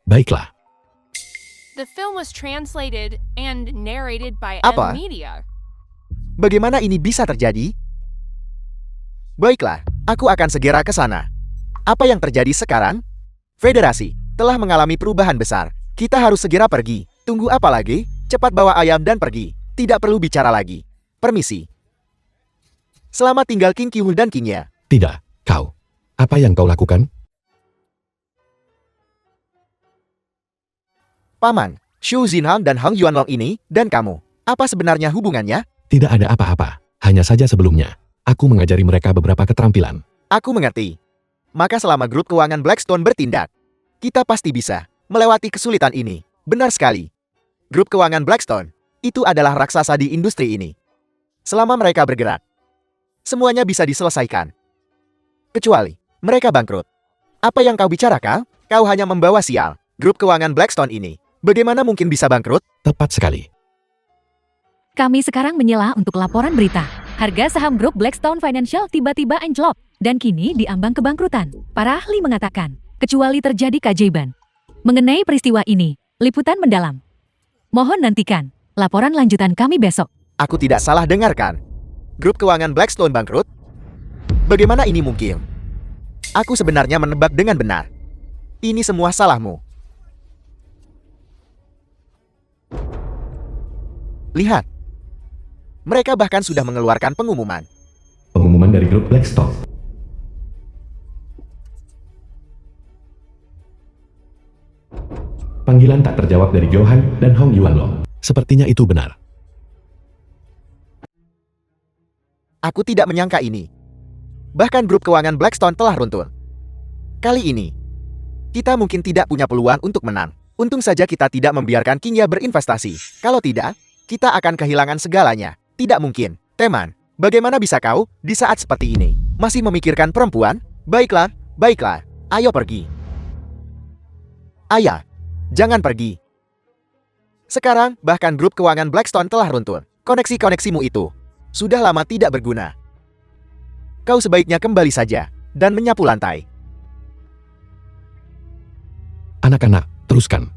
[SPEAKER 1] Baiklah.
[SPEAKER 3] The film was translated and narrated by
[SPEAKER 2] Apa?
[SPEAKER 3] M Media.
[SPEAKER 2] Bagaimana ini bisa terjadi? Baiklah, aku akan segera ke sana. Apa yang terjadi sekarang? Federasi telah mengalami perubahan besar. Kita harus segera pergi. Tunggu apa lagi? Cepat bawa ayam dan pergi. Tidak perlu bicara lagi. Permisi. Selamat tinggal King Qiu dan Kingya.
[SPEAKER 1] Tidak, kau. Apa yang kau lakukan?
[SPEAKER 2] Paman, Xu Zinhang dan Hong Yuanlong ini, dan kamu. Apa sebenarnya hubungannya?
[SPEAKER 1] Tidak ada apa-apa. Hanya saja sebelumnya, aku mengajari mereka beberapa keterampilan.
[SPEAKER 2] Aku mengerti. Maka selama grup keuangan Blackstone bertindak, kita pasti bisa melewati kesulitan ini. Benar sekali. Grup keuangan Blackstone, itu adalah raksasa di industri ini. Selama mereka bergerak, semuanya bisa diselesaikan. Kecuali, mereka bangkrut. Apa yang kau bicarakan? Kau hanya membawa sial. Grup keuangan Blackstone ini, bagaimana mungkin bisa bangkrut?
[SPEAKER 1] Tepat sekali.
[SPEAKER 4] Kami sekarang menyela untuk laporan berita. Harga saham grup Blackstone Financial tiba-tiba anjlok dan kini diambang kebangkrutan. Para ahli mengatakan, kecuali terjadi keajaiban. Mengenai peristiwa ini, liputan mendalam. Mohon nantikan laporan lanjutan kami besok.
[SPEAKER 2] Aku tidak salah dengarkan. Grup keuangan Blackstone bangkrut? Bagaimana ini mungkin? Aku sebenarnya menebak dengan benar. Ini semua salahmu. Lihat. Mereka bahkan sudah mengeluarkan pengumuman.
[SPEAKER 1] Pengumuman dari grup Blackstone. Panggilan tak terjawab dari Johan dan Hong Yuanlong. Sepertinya itu benar.
[SPEAKER 2] Aku tidak menyangka ini. Bahkan grup keuangan Blackstone telah runtuh. Kali ini, kita mungkin tidak punya peluang untuk menang. Untung saja kita tidak membiarkan Qingya berinvestasi. Kalau tidak, kita akan kehilangan segalanya. Tidak mungkin. Teman, bagaimana bisa kau, di saat seperti ini, masih memikirkan perempuan? Baiklah, baiklah. Ayo pergi. Ayah, jangan pergi. Sekarang, bahkan grup keuangan Blackstone telah runtuh. Koneksi-koneksimu itu sudah lama tidak berguna. Kau sebaiknya kembali saja dan menyapu lantai.
[SPEAKER 1] Anak-anak, teruskan.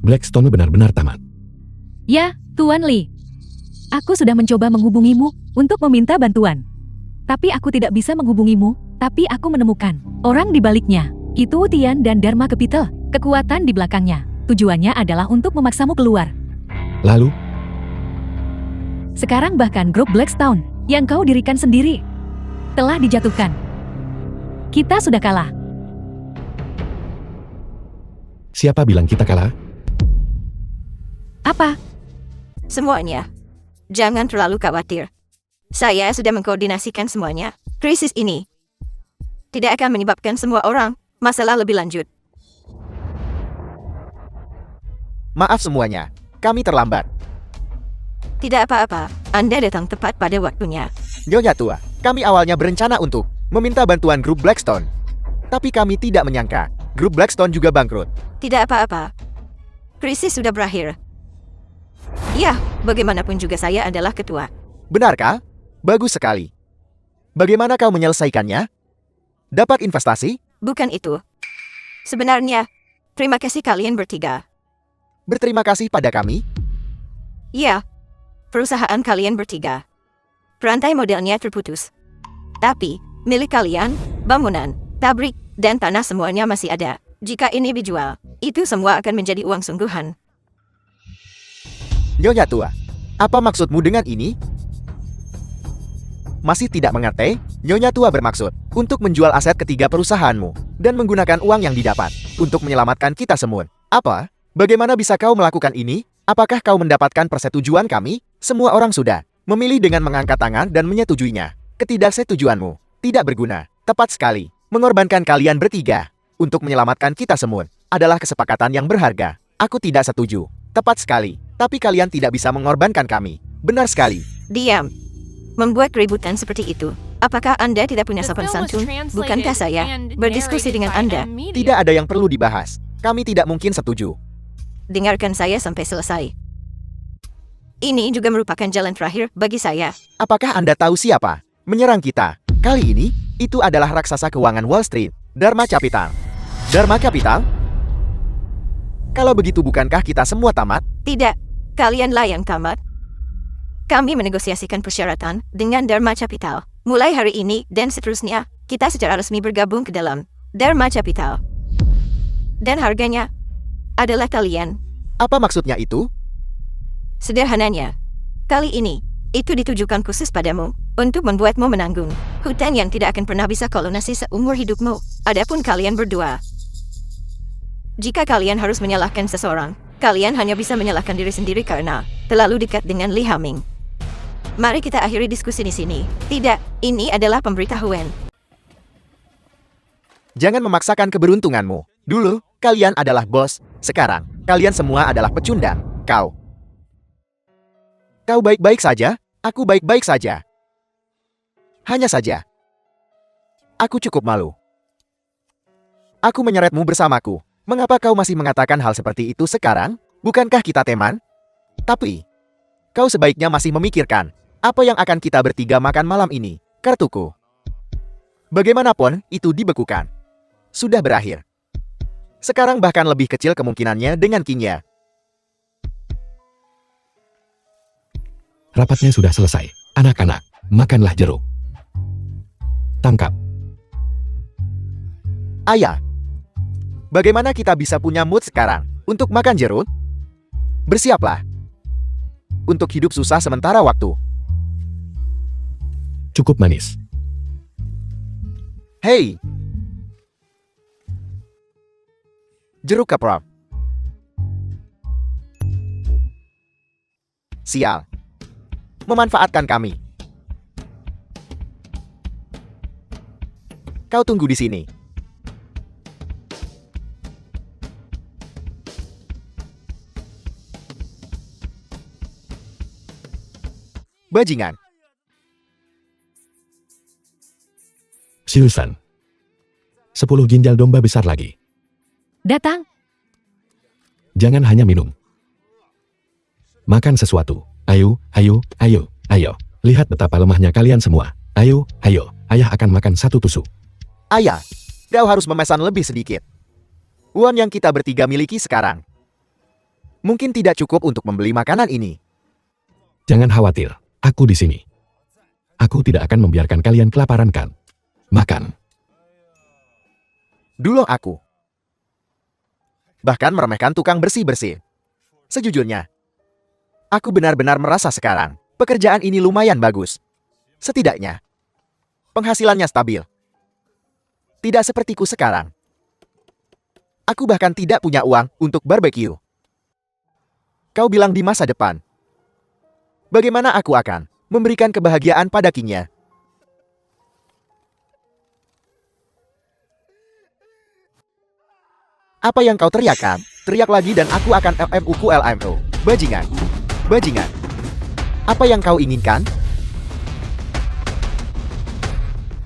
[SPEAKER 1] Blackstone benar-benar tamat.
[SPEAKER 4] Ya, Tuan Li. Aku sudah mencoba menghubungimu untuk meminta bantuan. Tapi aku tidak bisa menghubungimu, tapi aku menemukan orang di baliknya. Itu Tian dan Dharma Capital, kekuatan di belakangnya. Tujuannya adalah untuk memaksamu keluar.
[SPEAKER 1] Lalu,
[SPEAKER 4] Sekarang bahkan grup Blackstone, yang kau dirikan sendiri, telah dijatuhkan. Kita sudah kalah.
[SPEAKER 1] siapa bilang kita kalah?
[SPEAKER 4] Apa?
[SPEAKER 5] Semuanya. Jangan terlalu khawatir. Saya sudah mengkoordinasikan semuanya. Krisis ini tidak akan menyebabkan semua orang masalah lebih lanjut.
[SPEAKER 2] Maaf semuanya, kami terlambat.
[SPEAKER 5] Tidak apa-apa, Anda datang tepat pada waktunya.
[SPEAKER 2] Nyonya tua, kami awalnya berencana untuk meminta bantuan grup Blackstone. Tapi kami tidak menyangka, grup Blackstone juga bangkrut.
[SPEAKER 5] Tidak apa-apa. Krisis sudah berakhir. Ya, bagaimanapun juga saya adalah ketua.
[SPEAKER 2] Benarkah? Bagus sekali. Bagaimana kau menyelesaikannya? Dapat investasi?
[SPEAKER 5] Bukan itu. Sebenarnya, terima kasih kalian bertiga.
[SPEAKER 2] Berterima kasih pada kami?
[SPEAKER 5] Ya, perusahaan kalian bertiga. Rantai modelnya terputus. Tapi, milik kalian, bangunan, pabrik, dan tanah semuanya masih ada. Jika ini dijual, itu semua akan menjadi uang sungguhan.
[SPEAKER 2] Nyonya tua, apa maksudmu dengan ini? Masih tidak mengerti? Nyonya tua bermaksud untuk menjual aset ketiga perusahaanmu dan menggunakan uang yang didapat untuk menyelamatkan kita semua. Apa? Bagaimana bisa kau melakukan ini? Apakah kau mendapatkan persetujuan kami? Semua orang sudah memilih dengan mengangkat tangan dan menyetujuinya. Ketidaksetujuanmu tidak berguna. Tepat sekali. Mengorbankan kalian bertiga untuk menyelamatkan kita semua adalah kesepakatan yang berharga. Aku tidak setuju. Tepat sekali. Tapi kalian tidak bisa mengorbankan kami. Benar sekali.
[SPEAKER 5] Diam. Membuat keributan seperti itu. Apakah Anda tidak punya
[SPEAKER 3] The
[SPEAKER 5] sopan
[SPEAKER 3] film was
[SPEAKER 5] santun?
[SPEAKER 3] translated
[SPEAKER 5] Bukankah saya
[SPEAKER 3] and
[SPEAKER 5] berdiskusi
[SPEAKER 3] narrated
[SPEAKER 5] dengan
[SPEAKER 3] by
[SPEAKER 5] Anda?
[SPEAKER 3] M Media.
[SPEAKER 2] Tidak ada yang perlu dibahas. Kami tidak mungkin setuju.
[SPEAKER 5] Dengarkan saya sampai selesai. Ini juga merupakan jalan terakhir bagi saya.
[SPEAKER 2] Apakah Anda tahu siapa menyerang kita? Kali ini, itu adalah raksasa keuangan Wall Street, Dharma Capital. Dharma Capital? Kalau begitu bukankah kita semua tamat?
[SPEAKER 5] Tidak, kalianlah yang tamat. Kami menegosiasikan persyaratan dengan Dharma Capital. Mulai hari ini dan seterusnya, kita secara resmi bergabung ke dalam Dharma Capital. Dan harganya adalah kalian.
[SPEAKER 2] Apa maksudnya itu?
[SPEAKER 5] Sederhananya, kali ini, itu ditujukan khusus padamu, untuk membuatmu menanggung hutang yang tidak akan pernah bisa kau lunasi seumur hidupmu. Adapun kalian berdua, jika kalian harus menyalahkan seseorang, kalian hanya bisa menyalahkan diri sendiri karena terlalu dekat dengan Li Haming. Mari kita akhiri diskusi di sini. Tidak, ini adalah pemberitahuan.
[SPEAKER 2] Jangan memaksakan keberuntunganmu. Dulu, kalian adalah bos. Sekarang, kalian semua adalah pecundang. Kau baik-baik saja, aku baik-baik saja. Hanya saja, aku cukup malu. Aku menyeretmu bersamaku. Mengapa kau masih mengatakan hal seperti itu sekarang? Bukankah kita teman? Tapi, kau sebaiknya masih memikirkan apa yang akan kita bertiga makan malam ini. Kartuku. Bagaimanapun, itu dibekukan. Sudah berakhir. Sekarang bahkan lebih kecil kemungkinannya dengan Qingya.
[SPEAKER 1] Rapatnya sudah selesai. Anak-anak, makanlah jeruk. Tangkap.
[SPEAKER 2] Ayah, bagaimana kita bisa punya mood sekarang untuk makan jeruk? Bersiaplah untuk hidup susah sementara waktu.
[SPEAKER 1] Cukup manis.
[SPEAKER 2] Hei! Jeruk keprok. Sial. Memanfaatkan kami. Kau tunggu di sini. Bajingan.
[SPEAKER 1] Siusan. 10 ginjal domba besar lagi.
[SPEAKER 4] Datang.
[SPEAKER 1] Jangan hanya minum. Makan sesuatu. Ayo, ayo, ayo, ayo. Lihat betapa lemahnya kalian semua. Ayo, ayo. Ayah akan makan satu tusuk.
[SPEAKER 2] Ayah, kau harus memesan lebih sedikit. Uang yang kita bertiga miliki sekarang mungkin tidak cukup untuk membeli makanan ini.
[SPEAKER 1] Jangan khawatir. Aku di sini. Aku tidak akan membiarkan kalian kelaparan kan. Makan.
[SPEAKER 2] Dulu aku bahkan meremehkan tukang bersih-bersih. Sejujurnya, aku benar-benar merasa sekarang pekerjaan ini lumayan bagus. Setidaknya, penghasilannya stabil. Tidak sepertiku sekarang. Aku bahkan tidak punya uang untuk barbeque. Kau bilang di masa depan. Bagaimana aku akan memberikan kebahagiaan pada Kingnya? Apa yang kau teriakkan? Teriak lagi dan aku akan LMUQLMO. Bajingan. Bajingan. Apa yang kau inginkan?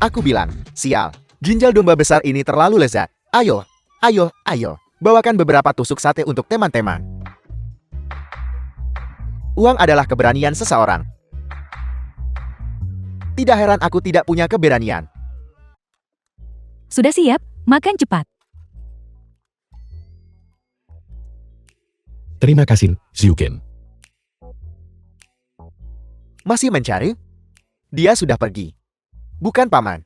[SPEAKER 2] Aku bilang, sial. Ginjal domba besar ini terlalu lezat. Ayo, ayo, ayo. Bawakan beberapa tusuk sate untuk teman-teman. Uang adalah keberanian seseorang. Tidak heran aku tidak punya keberanian.
[SPEAKER 4] Sudah siap? Makan cepat.
[SPEAKER 1] Terima kasih, Zyuken.
[SPEAKER 2] Masih mencari? Dia sudah pergi. Bukan paman.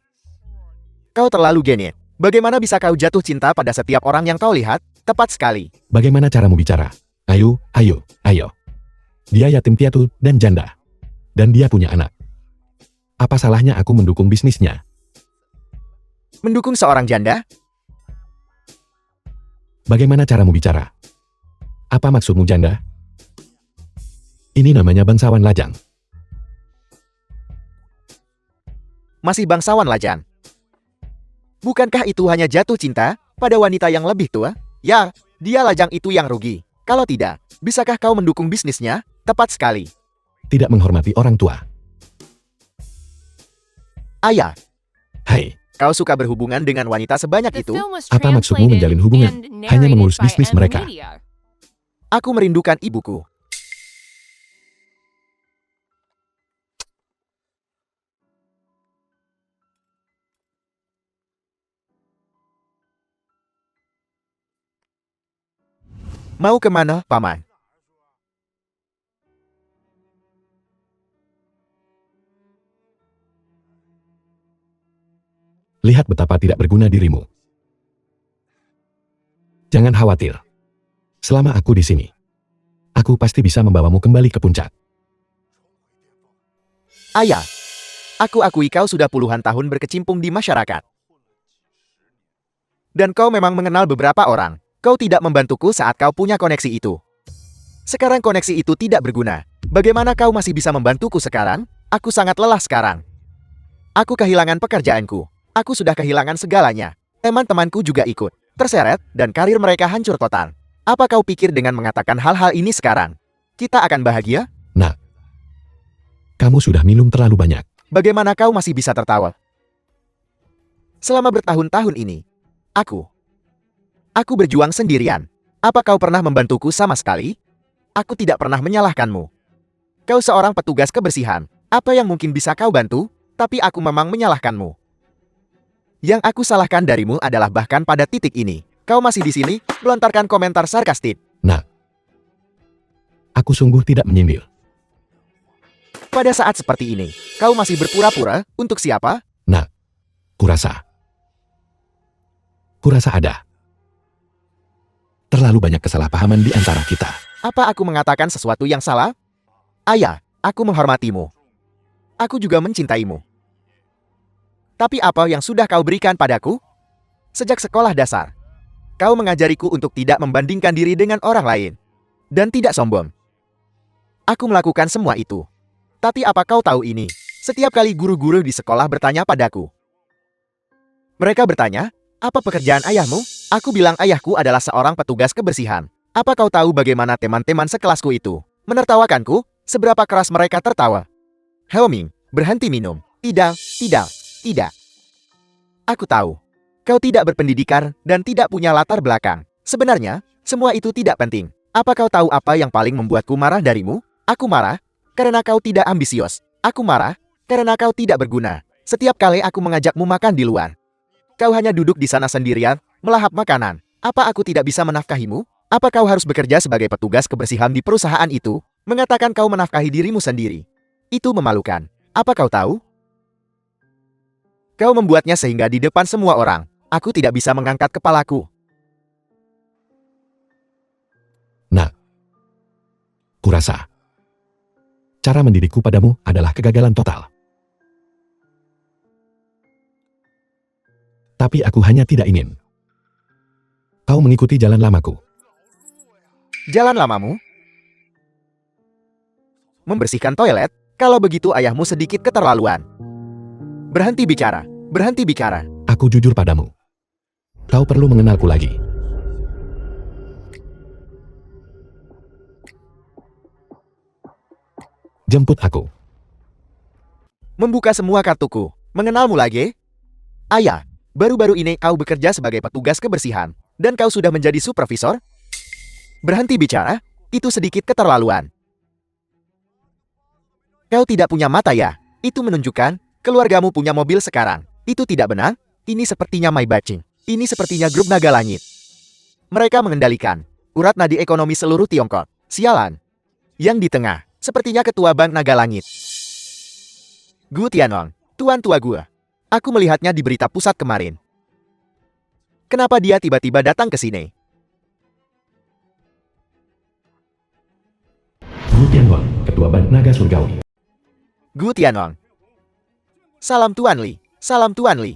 [SPEAKER 2] Kau terlalu genit. Bagaimana bisa kau jatuh cinta pada setiap orang yang kau lihat? Tepat sekali.
[SPEAKER 1] Bagaimana caramu bicara? Ayo, ayo, ayo. Dia yatim piatu dan janda. Dan dia punya anak. Apa salahnya aku mendukung bisnisnya?
[SPEAKER 2] Mendukung seorang janda?
[SPEAKER 1] Bagaimana caramu bicara? Apa maksudmu janda? Ini namanya bangsawan lajang.
[SPEAKER 2] Masih bangsawan lajang. Bukankah itu hanya jatuh cinta pada wanita yang lebih tua? Ya, dia lajang itu yang rugi. Kalau tidak, bisakah kau mendukung bisnisnya? Tepat sekali.
[SPEAKER 1] Tidak menghormati orang tua.
[SPEAKER 2] Ayah,
[SPEAKER 1] Hai,
[SPEAKER 2] kau suka berhubungan dengan wanita sebanyak
[SPEAKER 3] The
[SPEAKER 2] itu?
[SPEAKER 3] film was
[SPEAKER 1] Apa maksudmu
[SPEAKER 3] translated
[SPEAKER 1] menjalin hubungan?
[SPEAKER 3] and
[SPEAKER 1] Hanya
[SPEAKER 3] narrated
[SPEAKER 1] mengurus
[SPEAKER 3] by
[SPEAKER 1] bisnis
[SPEAKER 3] M
[SPEAKER 1] mereka.
[SPEAKER 3] Media.
[SPEAKER 2] Aku merindukan ibuku. Mau kemana, paman?
[SPEAKER 1] Lihat betapa tidak berguna dirimu. Jangan khawatir. Selama aku di sini, aku pasti bisa membawamu kembali ke puncak.
[SPEAKER 2] Ayah, aku akui kau sudah puluhan tahun berkecimpung di masyarakat. Dan kau memang mengenal beberapa orang. Kau tidak membantuku saat kau punya koneksi itu. Sekarang koneksi itu tidak berguna. Bagaimana kau masih bisa membantuku sekarang? Aku sangat lelah sekarang. Aku kehilangan pekerjaanku. Aku sudah kehilangan segalanya. Teman-temanku juga ikut terseret, dan karir mereka hancur total. Apa kau pikir dengan mengatakan hal-hal ini sekarang, kita akan bahagia?
[SPEAKER 1] Nak, kamu sudah minum terlalu banyak.
[SPEAKER 2] Bagaimana kau masih bisa tertawa? Selama bertahun-tahun ini, aku berjuang sendirian. Apa kau pernah membantuku sama sekali? Aku tidak pernah menyalahkanmu. Kau seorang petugas kebersihan. Apa yang mungkin bisa kau bantu? Tapi aku memang menyalahkanmu. Yang aku salahkan darimu adalah bahkan pada titik ini, kau masih di sini, melontarkan komentar sarkastik.
[SPEAKER 1] Nak, aku sungguh tidak menyindir.
[SPEAKER 2] Pada saat seperti ini, kau masih berpura-pura untuk siapa?
[SPEAKER 1] Nak, kurasa ada terlalu banyak kesalahpahaman di antara kita.
[SPEAKER 2] Apa aku mengatakan sesuatu yang salah? Ayah, aku menghormatimu. Aku juga mencintaimu. Tapi apa yang sudah kau berikan padaku? Sejak sekolah dasar, kau mengajariku untuk tidak membandingkan diri dengan orang lain. Dan tidak sombong. Aku melakukan semua itu. Tapi apa kau tahu ini? Setiap kali guru-guru di sekolah bertanya padaku. Mereka bertanya, apa pekerjaan ayahmu? Aku bilang ayahku adalah seorang petugas kebersihan. Apa kau tahu bagaimana teman-teman sekelasku itu menertawakanku? Seberapa keras mereka tertawa. Helming, berhenti minum. Tidak, tidak, tidak. Aku tahu. Kau tidak berpendidikan dan tidak punya latar belakang. Sebenarnya, semua itu tidak penting. Apa kau tahu apa yang paling membuatku marah darimu? Aku marah karena kau tidak ambisius. Aku marah karena kau tidak berguna. Setiap kali aku mengajakmu makan di luar, kau hanya duduk di sana sendirian, melahap makanan. Apa aku tidak bisa menafkahimu? Apa kau harus bekerja sebagai petugas kebersihan di perusahaan itu? Mengatakan kau menafkahi dirimu sendiri. Itu memalukan. Apa kau tahu? Kau membuatnya sehingga di depan semua orang, aku tidak bisa mengangkat kepalaku.
[SPEAKER 1] Nah, kurasa cara mendidikku padamu adalah kegagalan total. Tapi aku hanya tidak ingin kau mengikuti jalan lamaku.
[SPEAKER 2] Jalan lamamu? Membersihkan toilet? Kalau begitu ayahmu sedikit keterlaluan. Berhenti bicara, berhenti bicara.
[SPEAKER 1] Aku jujur padamu. Kau perlu mengenalku lagi. Jemput aku.
[SPEAKER 2] Membuka semua kartuku. Mengenalmu lagi? Ayah, baru-baru ini kau bekerja sebagai petugas kebersihan, dan kau sudah menjadi supervisor? Berhenti bicara, itu sedikit keterlaluan. Kau tidak punya mata ya? Itu menunjukkan, keluargamu punya mobil sekarang. Itu tidak benar? Ini sepertinya My Batching. Ini sepertinya grup naga langit. Mereka mengendalikan urat nadi ekonomi seluruh Tiongkok. Sialan. Yang di tengah, sepertinya ketua Bank Naga Langit. Gu Tianong, tuan tua gua. Aku melihatnya di berita pusat kemarin. Kenapa dia tiba-tiba datang ke sini?
[SPEAKER 1] Gu Tianwang, ketua Bank Naga Surgawi.
[SPEAKER 2] Gu Tianong. Salam Tuan Li. Salam Tuan Li.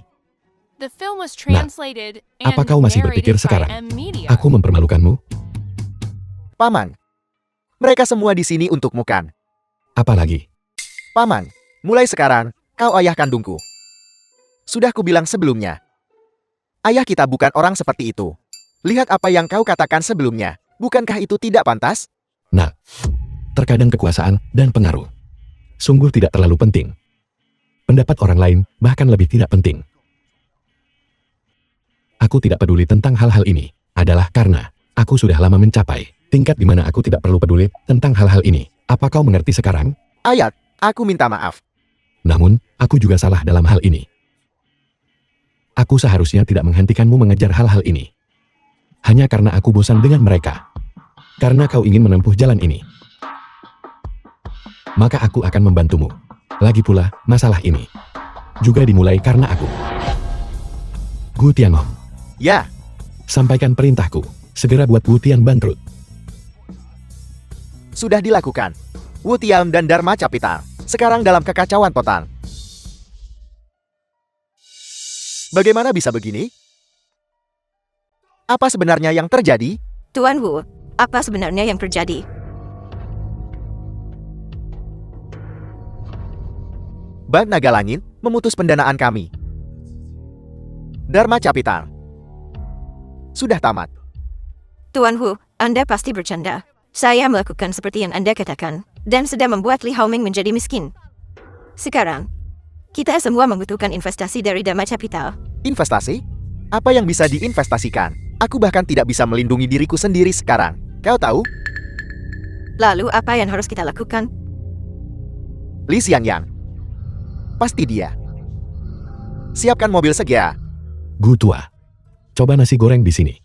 [SPEAKER 3] The film was translated and
[SPEAKER 1] apa kau masih berpikir
[SPEAKER 3] narrated by
[SPEAKER 1] sekarang
[SPEAKER 3] M Media.
[SPEAKER 1] aku mempermalukanmu?
[SPEAKER 2] Paman. Mereka semua di sini untukmu kan?
[SPEAKER 1] Apalagi,
[SPEAKER 2] Paman, mulai sekarang, kau ayah kandungku. Sudah kubilang sebelumnya. Ayah kita bukan orang seperti itu. Lihat apa yang kau katakan sebelumnya. Bukankah itu tidak pantas?
[SPEAKER 1] nah, terkadang kekuasaan dan pengaruh sungguh tidak terlalu penting. Pendapat orang lain bahkan lebih tidak penting. Aku tidak peduli tentang hal-hal ini, adalah karena aku sudah lama mencapai tingkat di mana aku tidak perlu peduli tentang hal-hal ini. Apa kau mengerti sekarang?
[SPEAKER 2] Ayat, aku minta maaf.
[SPEAKER 1] Namun, aku juga salah dalam hal ini. Aku seharusnya tidak menghentikanmu mengejar hal-hal ini. Hanya karena aku bosan dengan mereka. Karena kau ingin menempuh jalan ini, maka aku akan membantumu. Lagi pula, masalah ini juga dimulai karena aku. Gu Tianhong,
[SPEAKER 2] Ya,
[SPEAKER 1] sampaikan perintahku. Segera buat Gu Tian bangkrut.
[SPEAKER 2] sudah dilakukan. Wu Tian dan Dharma Capital sekarang dalam kekacauan total. Bagaimana bisa begini? Apa sebenarnya yang terjadi?
[SPEAKER 5] Tuan Wu, apa sebenarnya yang terjadi?
[SPEAKER 2] Bank Naga Langit memutus pendanaan kami. Dharma Capital sudah tamat.
[SPEAKER 5] Tuan Wu, Anda pasti bercanda. Saya melakukan seperti yang Anda katakan, dan sudah membuat Li Haoming menjadi miskin. Sekarang, kita semua membutuhkan investasi dari Dharma Capital.
[SPEAKER 2] Investasi? Apa yang bisa diinvestasikan? Aku bahkan tidak bisa melindungi diriku sendiri sekarang. Kau tahu?
[SPEAKER 5] Lalu apa yang harus kita lakukan?
[SPEAKER 2] Li Xiangyang. Pasti dia. Siapkan mobil segera.
[SPEAKER 1] Gu Tua, coba nasi goreng di sini.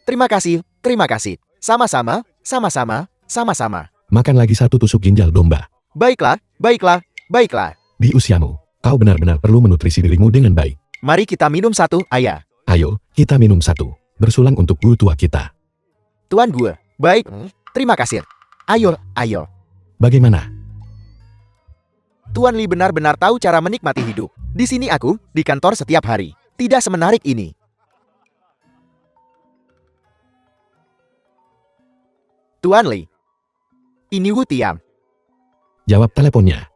[SPEAKER 2] Terima kasih, terima kasih. Sama-sama, sama-sama, sama-sama.
[SPEAKER 1] Makan lagi satu tusuk ginjal domba.
[SPEAKER 2] Baiklah, baiklah, baiklah.
[SPEAKER 1] Di usiamu, kau benar-benar perlu menutrisi dirimu dengan baik.
[SPEAKER 2] Mari kita minum satu, ayah.
[SPEAKER 1] Ayo, kita minum satu. Bersulang untuk Gu Tua kita.
[SPEAKER 2] Tuan gue. Baik, terima kasih. Ayo, ayo.
[SPEAKER 1] Bagaimana?
[SPEAKER 2] Tuan Li benar-benar tahu cara menikmati hidup. Di sini aku, di kantor setiap hari. Tidak semenarik ini. Tuan Li. Ini Wu Tiam.
[SPEAKER 1] Jawab teleponnya.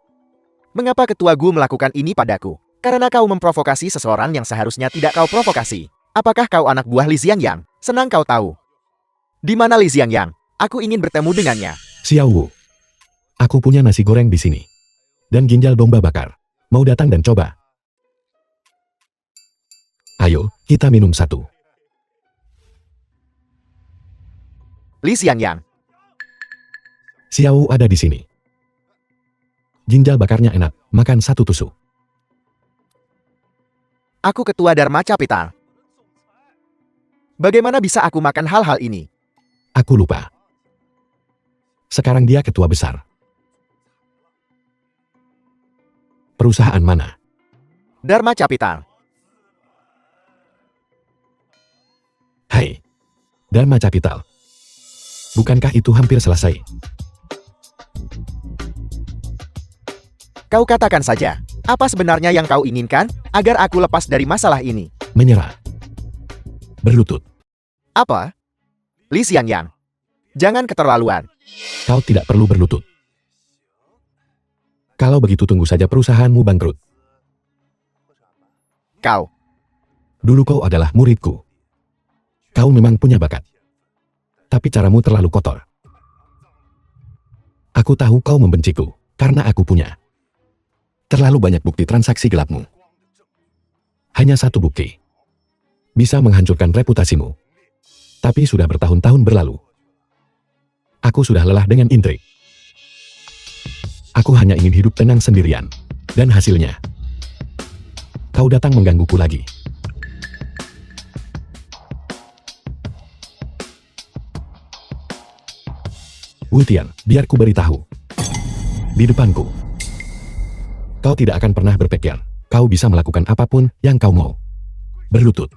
[SPEAKER 2] Mengapa ketua Gu melakukan ini padaku? Karena kau memprovokasi seseorang yang seharusnya tidak kau provokasi. Apakah kau anak buah Li Xiangyang? Senang kau tahu. Di mana Li Xiangyang? Aku ingin bertemu dengannya.
[SPEAKER 1] Xiao Wu. Aku punya nasi goreng di sini. Dan ginjal domba bakar. Mau datang dan coba? Ayo, kita minum satu.
[SPEAKER 2] Li Xiangyang.
[SPEAKER 1] Xiao Wu ada di sini. Ginjal bakarnya enak, makan satu tusuk.
[SPEAKER 2] Aku ketua Dharma Capital. Bagaimana bisa aku makan hal-hal ini?
[SPEAKER 1] Aku lupa. Sekarang dia ketua besar. Perusahaan mana?
[SPEAKER 2] Dharma Capital.
[SPEAKER 1] Hai. Dharma Capital. Bukankah itu hampir selesai?
[SPEAKER 2] Kau katakan saja, apa sebenarnya yang kau inginkan, agar aku lepas dari masalah ini?
[SPEAKER 1] Menyerah. Berlutut.
[SPEAKER 2] Apa? Li Xiangyang. Jangan keterlaluan.
[SPEAKER 1] Kau tidak perlu berlutut. Kalau begitu tunggu saja perusahaanmu bangkrut.
[SPEAKER 2] Kau.
[SPEAKER 1] Dulu kau adalah muridku. Kau memang punya bakat. Tapi caramu terlalu kotor. Aku tahu kau membenciku, karena aku punya terlalu banyak bukti transaksi gelapmu. Hanya satu bukti. Bisa menghancurkan reputasimu. Tapi sudah bertahun-tahun berlalu. Aku sudah lelah dengan intrik. Aku hanya ingin hidup tenang sendirian. Dan hasilnya, kau datang menggangguku lagi. Wu Tian, biar ku beritahu. Di depanku. Kau tidak akan pernah berpikir, kau bisa melakukan apapun yang kau mau. Berlutut.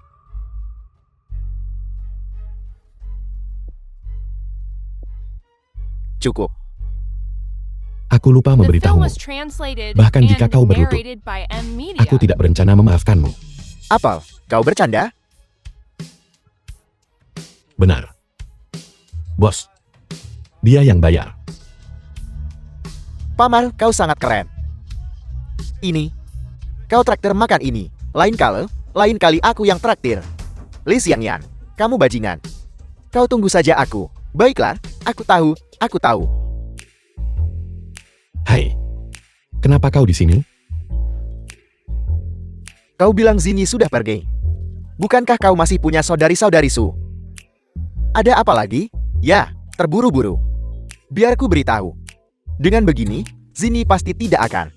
[SPEAKER 2] Cukup.
[SPEAKER 1] Aku lupa
[SPEAKER 3] The film
[SPEAKER 1] memberitahumu.
[SPEAKER 3] was translated
[SPEAKER 1] Bahkan jika
[SPEAKER 3] and
[SPEAKER 1] kau berlutut,
[SPEAKER 3] narrated by M Media.
[SPEAKER 1] Aku tidak berencana memaafkanmu.
[SPEAKER 2] Apel, kau bercanda?
[SPEAKER 1] Benar. Bos. Dia yang bayar.
[SPEAKER 2] Paman, kau sangat keren. Ini. Kau traktir makan ini. Lain kali aku yang traktir. Li Xiangyang, kamu bajingan. Kau tunggu saja aku. Baiklah, aku tahu.
[SPEAKER 1] Hai. Kenapa kau di sini?
[SPEAKER 2] Kau bilang Zini sudah pergi. Bukankah kau masih punya saudari-saudari Su? Ada apa lagi? Ya, terburu-buru. Biar ku beritahu. Dengan begini, Zini pasti tidak akan